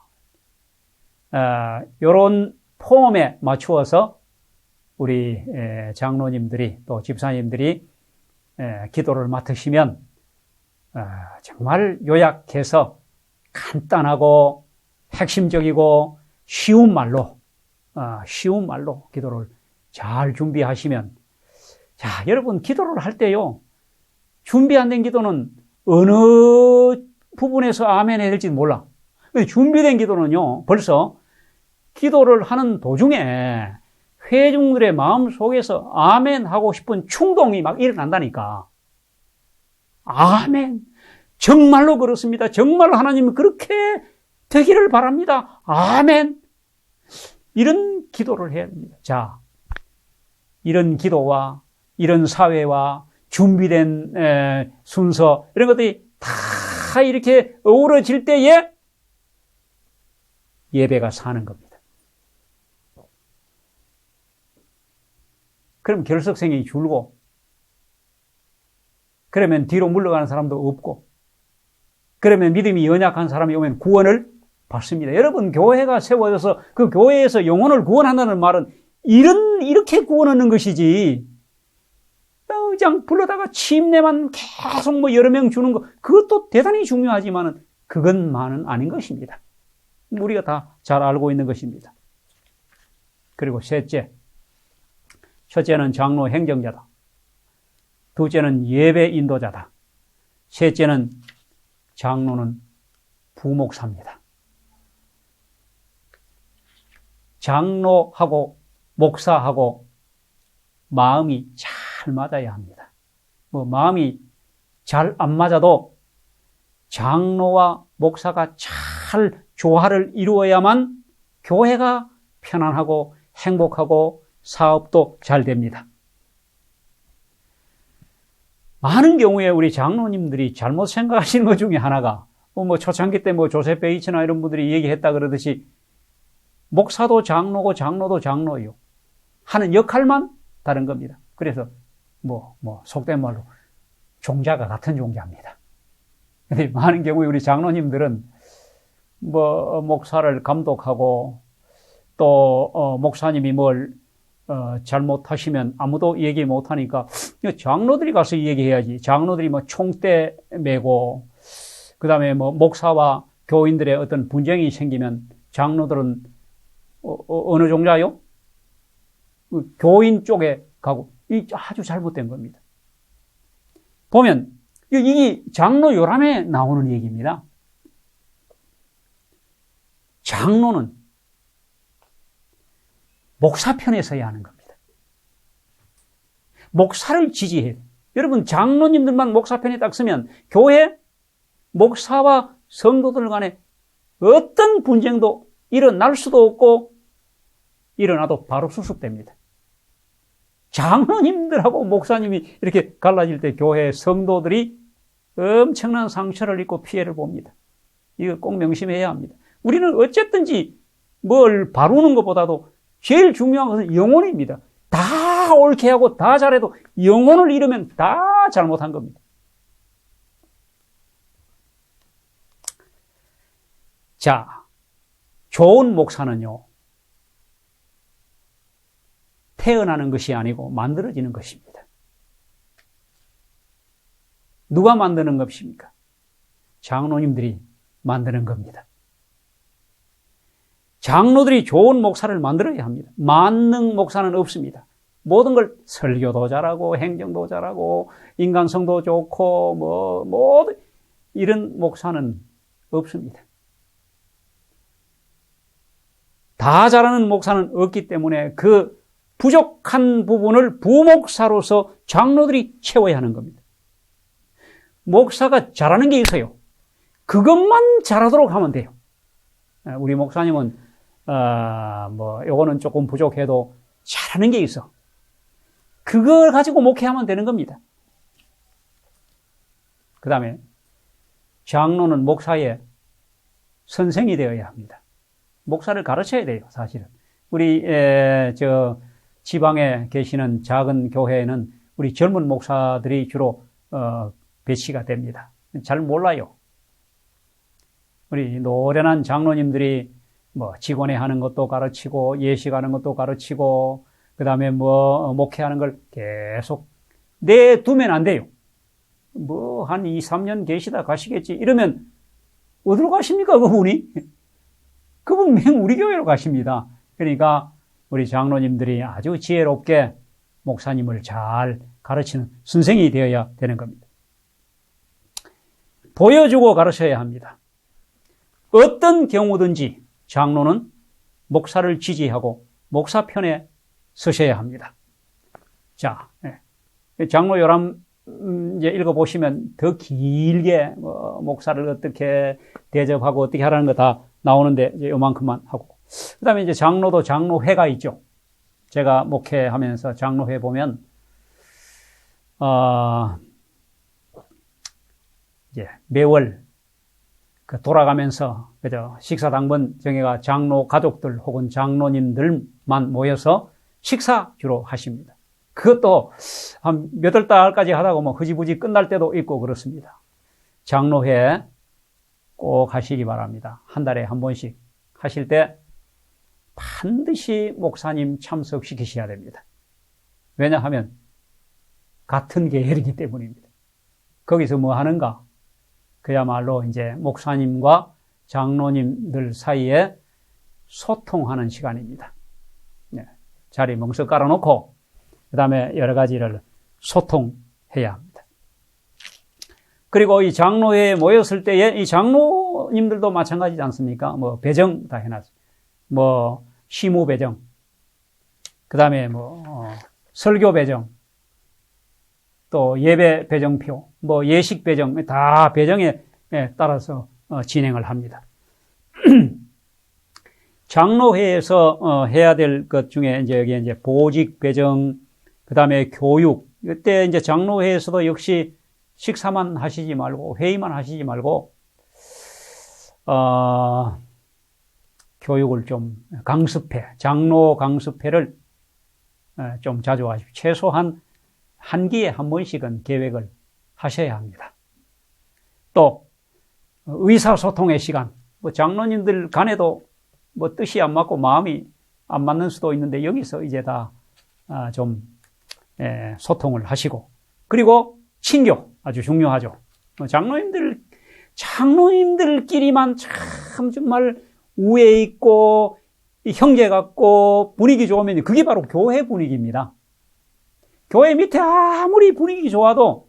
이런 폼에 맞추어서 우리 장로님들이 또 집사님들이 기도를 맡으시면 정말 요약해서 간단하고 핵심적이고 쉬운 말로 기도를 잘 준비하시면, 자, 여러분 기도를 할 때요, 준비 안 된 기도는 어느 부분에서 아멘 해야 될지 몰라. 준비된 기도는요, 벌써 기도를 하는 도중에 회중들의 마음 속에서 아멘 하고 싶은 충동이 막 일어난다니까. 아멘. 정말로 그렇습니다. 정말로 하나님이 그렇게 되기를 바랍니다. 아멘. 이런 기도를 해야 됩니다. 자, 이런 기도와 이런 사회와 준비된 순서, 이런 것들이 다 이렇게 어우러질 때에 예배가 사는 겁니다. 그럼 결석생이 줄고, 그러면 뒤로 물러가는 사람도 없고, 그러면 믿음이 연약한 사람이 오면 구원을 받습니다. 여러분, 교회가 세워져서 그 교회에서 영혼을 구원한다는 말은 이렇게 구원하는 것이지, 그냥 불러다가 침례만 계속 여러 명 주는 거, 그것도 대단히 중요하지만은 그것만은 아닌 것입니다. 우리가 다 잘 알고 있는 것입니다. 그리고 첫째는 장로 행정자다. 둘째는 예배 인도자다. 셋째는 장로는 부목사입니다. 장로하고 목사하고 마음이 잘 맞아야 합니다. 마음이 잘 안 맞아도 장로와 목사가 잘 조화를 이루어야만 교회가 편안하고 행복하고 사업도 잘 됩니다. 많은 경우에 우리 장로님들이 잘못 생각하시는 것 중에 하나가, 초창기 때 조셉 베이츠나 이런 분들이 얘기했다 그러듯이 목사도 장로고 장로도 장로요 하는 역할만 다른 겁니다. 그래서 속된 말로 종자가 같은 종자입니다. 근데 많은 경우에 우리 장로님들은 목사를 감독하고 또 목사님이 뭘 잘못하시면 아무도 얘기 못하니까 장로들이 가서 얘기해야지. 장로들이 총대 메고, 그 다음에 목사와 교인들의 어떤 분쟁이 생기면 장로들은 어느 종자요? 교인 쪽에 가고, 이 아주 잘못된 겁니다. 보면 이게 장로 요람에 나오는 얘기입니다. 장로는 목사 편에 서야 하는 겁니다. 목사를 지지해야 돼요. 여러분, 장로님들만 목사 편에 딱 서면 교회 목사와 성도들 간에 어떤 분쟁도 일어날 수도 없고, 일어나도 바로 수습됩니다. 장로님들하고 목사님이 이렇게 갈라질 때 교회 성도들이 엄청난 상처를 입고 피해를 봅니다. 이거 꼭 명심해야 합니다. 우리는 어쨌든지 뭘 바루는 것보다도 제일 중요한 것은 영혼입니다. 다 다 옳게 하고 다 잘해도 영혼을 잃으면 다 잘못한 겁니다. 자, 좋은 목사는요, 태어나는 것이 아니고 만들어지는 것입니다. 누가 만드는 것입니까? 장로님들이 만드는 겁니다. 장로들이 좋은 목사를 만들어야 합니다. 만능 목사는 없습니다. 모든 걸 설교도 잘하고 행정도 잘하고 인간성도 좋고 모든 이런 목사는 없습니다. 다 잘하는 목사는 없기 때문에 그 부족한 부분을 부목사로서 장로들이 채워야 하는 겁니다. 목사가 잘하는 게 있어요. 그것만 잘하도록 하면 돼요. 우리 목사님은 요거는 조금 부족해도 잘하는 게 있어. 그걸 가지고 목회하면 되는 겁니다. 그 다음에 장로는 목사의 선생이 되어야 합니다. 목사를 가르쳐야 돼요, 사실은. 우리 지방에 계시는 작은 교회에는 우리 젊은 목사들이 주로 배치가 됩니다. 잘 몰라요. 우리 노련한 장로님들이 직원회 하는 것도 가르치고 예식하는 것도 가르치고 그다음에 목회하는 걸 계속 내두면 안 돼요. 한 2, 3년 계시다 가시겠지. 이러면 어디로 가십니까, 그분이? 그분 맹 우리 교회로 가십니다. 그러니까 우리 장로님들이 아주 지혜롭게 목사님을 잘 가르치는 선생이 되어야 되는 겁니다. 보여주고 가르쳐야 합니다. 어떤 경우든지 장로는 목사를 지지하고 목사 편에 서셔야 합니다. 자, 장로 요람 이제 읽어보시면 더 길게 목사를 어떻게 대접하고 어떻게 하라는 거 다 나오는데 이제 요만큼만 하고. 그 다음에 이제 장로도 장로회가 있죠. 제가 목회하면서 장로회 보면, 이제 매월 돌아가면서, 그죠. 식사 당번 정해가 장로 가족들 혹은 장로님들만 모여서 식사 주로 하십니다. 그것도 한 몇 월 달까지 하다가 흐지부지 끝날 때도 있고 그렇습니다. 장로회 꼭 하시기 바랍니다. 한 달에 한 번씩 하실 때 반드시 목사님 참석시키셔야 됩니다. 왜냐하면 같은 계열이기 때문입니다. 거기서 뭐 하는가? 그야말로 이제 목사님과 장로님들 사이에 소통하는 시간입니다. 네. 자리 멍석 깔아놓고 그 다음에 여러 가지를 소통해야 합니다. 그리고 이 장로회에 모였을 때에 이 장로님들도 마찬가지지 않습니까? 배정 다 해놨어요. 시무 배정, 그 다음에 설교 배정, 또 예배 배정표, 예식 배정, 다 배정에 따라서 진행을 합니다. 장로회에서 해야 될 것 중에 이제 보직 배정, 그 다음에 교육, 이때 이제 장로회에서도 역시 식사만 하시지 말고, 회의만 하시지 말고, 교육을 좀 장로 강습회를 좀 자주 하십시오. 최소한 한 기에 한 번씩은 계획을 하셔야 합니다. 또, 의사소통의 시간, 장로님들 간에도 뜻이 안 맞고 마음이 안 맞는 수도 있는데 여기서 이제 다 좀 소통을 하시고, 그리고 친교 아주 중요하죠. 장로님들끼리만 참 정말 우애 있고 형제 같고 분위기 좋으면 그게 바로 교회 분위기입니다. 교회 밑에 아무리 분위기 좋아도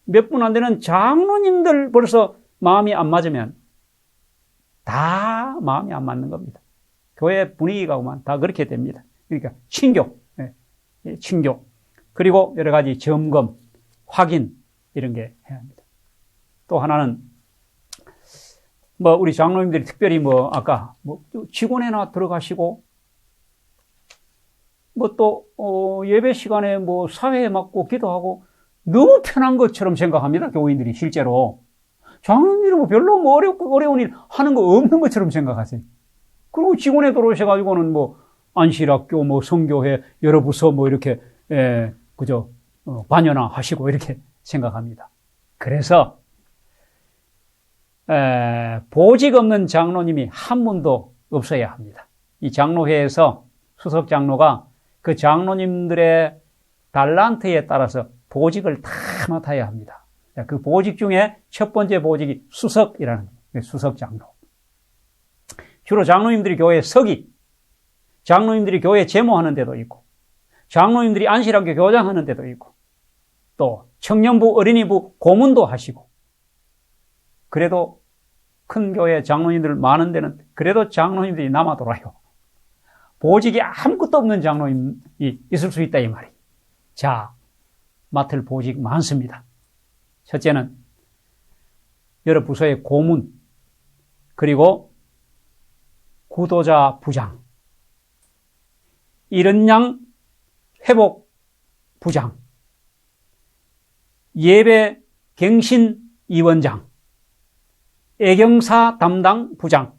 몇 분 안 되는 장로님들 벌써 마음이 안 맞으면 다 마음이 안 맞는 겁니다. 교회 분위기가 오면 다 그렇게 됩니다. 그러니까 친교, 친교, 그리고 여러 가지 점검, 확인 이런 게 해야 합니다. 또 하나는 우리 장로님들이 특별히 아까 직원회나 들어가시고 또 예배 시간에 사회에 맡고 기도하고 너무 편한 것처럼 생각합니다. 교인들이 실제로 장로님들은 별로 어려운 일 하는 거 없는 것처럼 생각하세요. 그리고 직원회 들어오셔가지고는 안실학교, 뭐 성교회 여러 부서 뭐 이렇게 그저 반연화 하시고 이렇게 생각합니다. 그래서 보직 없는 장로님이 한 분도 없어야 합니다. 이 장로회에서 수석 장로가 그 장로님들의 달란트에 따라서 보직을 다 맡아야 합니다. 그 보직 중에 첫 번째 보직이 수석이라는 거예요. 수석 장로. 주로 장로님들이 교회 서기, 장로님들이 교회 제모하는 데도 있고, 장로님들이 안실학교 교장하는 데도 있고, 또 청년부, 어린이부 고문도 하시고, 그래도 큰 교회 장로님들 많은 데는 그래도 장로님들이 남아 돌아요. 보직이 아무것도 없는 장로님이 있을 수 있다 이 말이에요. 자, 맡을 보직 많습니다. 첫째는 여러 부서의 고문, 그리고 구도자 부장, 이른양 회복 부장, 예배 갱신 위원장, 애경사 담당 부장,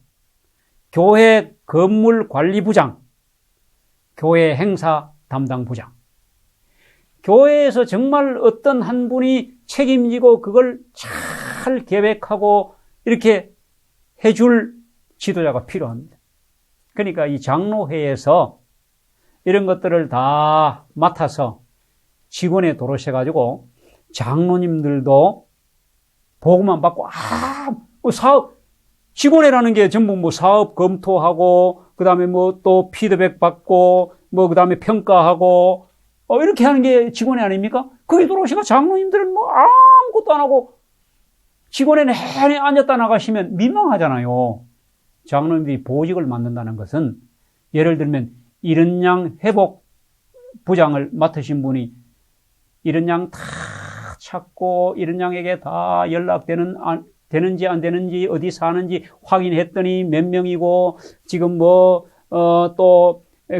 교회 건물 관리 부장, 교회 행사 담당 부장. 교회에서 정말 어떤 한 분이 책임지고 그걸 잘 계획하고 이렇게 해줄 지도자가 필요합니다. 그러니까 이 장로회에서 이런 것들을 다 맡아서 직원에 도로셔가지고 장로님들도 보고만 받고 사업 직원회라는 게 전부 뭐 사업 검토하고 그다음에 뭐 또 피드백 받고 뭐 그다음에 평가하고 이렇게 하는 게 직원회 아닙니까? 거기 들어오시가 장로님들은 뭐 아무것도 안 하고 직원회 내내 앉았다 나가시면 민망하잖아요. 장로님들이 보직을 맡는다는 것은 예를 들면 이른양 회복 부장을 맡으신 분이 이른양 다 찾고 이른양에게 다 되는지 안 되는지 어디 사는지 확인했더니 몇 명이고 지금 또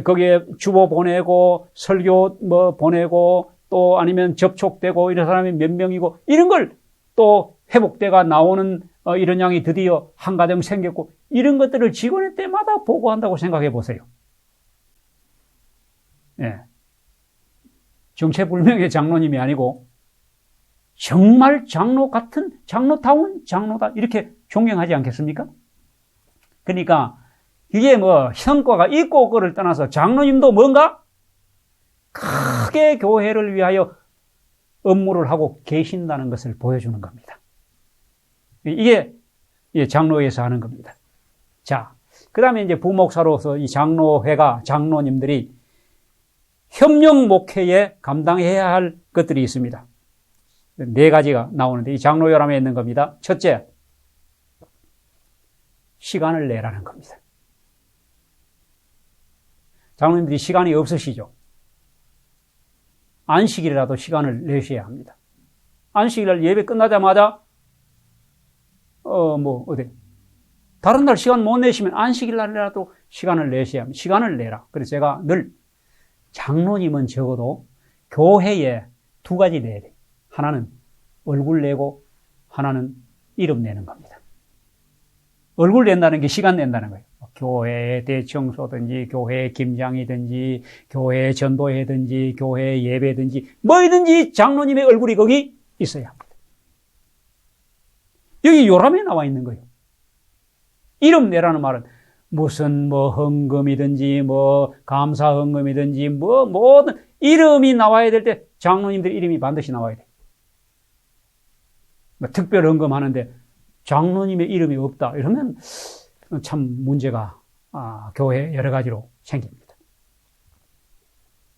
거기에 주보 보내고 설교 보내고 또 아니면 접촉되고 이런 사람이 몇 명이고 이런 걸 또 회복대가 나오는 이런 양이 드디어 한 가정 생겼고 이런 것들을 직원회 때마다 보고한다고 생각해 보세요. 예. 정체불명의 장로님이 아니고 정말 장로 같은 장로다운 장로다 이렇게 존경하지 않겠습니까? 그러니까 이게 성과가 있고 없고를 떠나서 장로님도 뭔가 크게 교회를 위하여 업무를 하고 계신다는 것을 보여주는 겁니다. 이게 장로회에서 하는 겁니다. 자, 그 다음에 이제 부목사로서 이 장로회가 장로님들이 협력 목회에 감당해야 할 것들이 있습니다. 4가지가 나오는데 이 장로혈함에 있는 겁니다. 첫째, 시간을 내라는 겁니다. 장로님들이 시간이 없으시죠? 안식일이라도 시간을 내셔야 합니다. 안식일날 예배 끝나자마자 다른 날 시간 못 내시면 안식일날이라도 시간을 내셔야 합니다. 시간을 내라. 그래서 제가 늘 장로님은 적어도 교회에 2가지 내야 돼요. 하나는 얼굴 내고 하나는 이름 내는 겁니다. 얼굴 낸다는 게 시간 낸다는 거예요. 교회 대청소든지 교회 김장이든지 교회 전도회든지 교회 예배든지 뭐든지 장로님의 얼굴이 거기 있어야 합니다. 여기 요람에 나와 있는 거예요. 이름 내라는 말은 무슨 헌금이든지 감사 헌금이든지 뭐든 이름이 나와야 될 때 장로님들 이름이 반드시 나와야 돼요. 특별 헌금하는데 장로님의 이름이 없다 이러면 참 문제가 교회에 여러 가지로 생깁니다.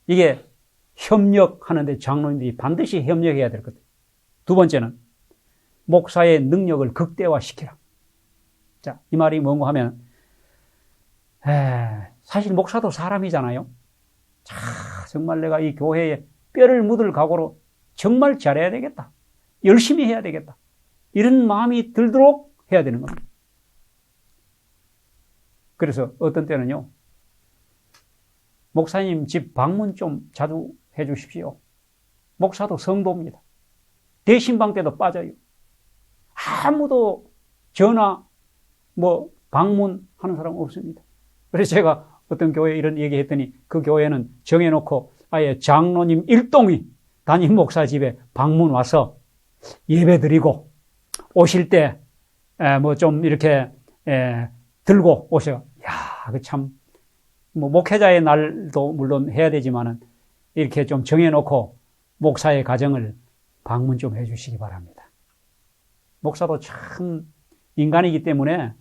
이게 협력하는데 장로님들이 반드시 협력해야 될 것. 2번째는 목사의 능력을 극대화시키라. 자, 이 말이 뭔가 하면 사실 목사도 사람이잖아요. 정말 내가 이 교회에 뼈를 묻을 각오로 정말 잘해야 되겠다. 열심히 해야 되겠다. 이런 마음이 들도록 해야 되는 겁니다. 그래서 어떤 때는요, 목사님 집 방문 좀 자주 해 주십시오. 목사도 성도입니다. 대신방 때도 빠져요. 아무도 전화, 방문하는 사람 없습니다. 그래서 제가 어떤 교회 이런 얘기했더니 그 교회는 정해놓고 아예 장로님 일동이 담임 목사 집에 방문 와서 예배 드리고 오실 때 뭐 좀 이렇게 들고 오셔요. 야, 그 참 뭐 목회자의 날도 물론 해야 되지만은 이렇게 좀 정해놓고 목사의 가정을 방문 좀 해주시기 바랍니다. 목사도 참 인간이기 때문에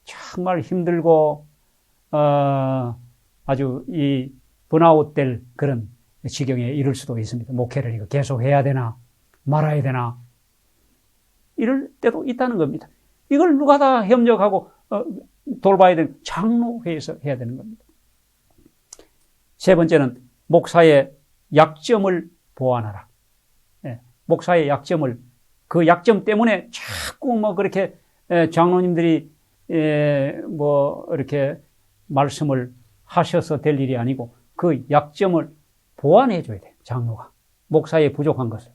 정말 힘들고 아주 이 번아웃 될 그런 지경에 이를 수도 있습니다. 목회를 이거 계속 해야 되나 말아야 되나 이럴 때도 있다는 겁니다. 이걸 누가 다 협력하고 돌봐야 되는 장로회에서 해야 되는 겁니다. 세 번째는 목사의 약점을 보완하라. 목사의 약점을 그 약점 때문에 자꾸 뭐 그렇게 장로님들이 뭐 이렇게 말씀을 하셔서 될 일이 아니고 그 약점을 보완해 줘야 돼요. 장로가 목사의 부족한 것을.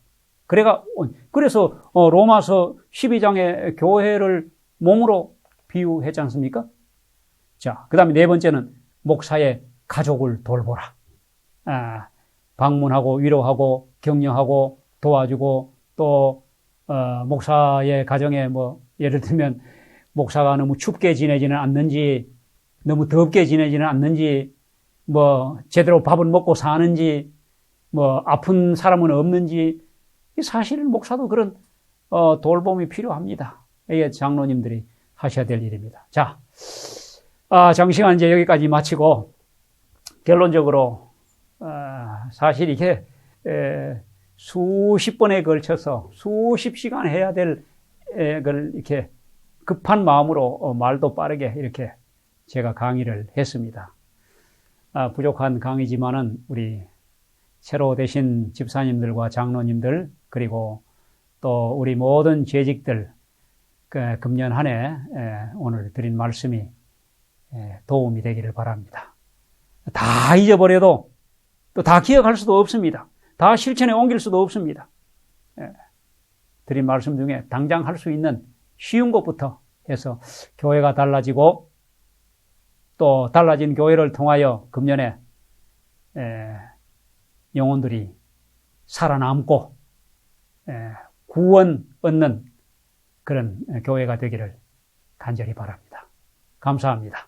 그래서 로마서 12장에 교회를 몸으로 비유했지 않습니까? 자, 그 다음에 네 번째는 목사의 가족을 돌보라. 방문하고 위로하고 격려하고 도와주고 또 목사의 가정에 뭐 예를 들면 목사가 너무 춥게 지내지는 않는지 너무 덥게 지내지는 않는지 뭐 제대로 밥은 먹고 사는지 뭐 아픈 사람은 없는지 사실 목사도 그런 돌봄이 필요합니다. 이게 장로님들이 하셔야 될 일입니다. 자, 장시간 이제 여기까지 마치고 결론적으로 사실 이게 수십 번에 걸쳐서 수십 시간 해야 될 걸 이렇게 급한 마음으로 말도 빠르게 이렇게 제가 강의를 했습니다. 부족한 강의지만은 우리 새로 되신 집사님들과 장로님들 그리고 또 우리 모든 재직들 금년 한 해 오늘 드린 말씀이 도움이 되기를 바랍니다. 다 잊어버려도 또 다 기억할 수도 없습니다. 다 실천에 옮길 수도 없습니다. 드린 말씀 중에 당장 할 수 있는 쉬운 것부터 해서 교회가 달라지고 또 달라진 교회를 통하여 금년에 영혼들이 살아남고 구원 얻는 그런 교회가 되기를 간절히 바랍니다. 감사합니다.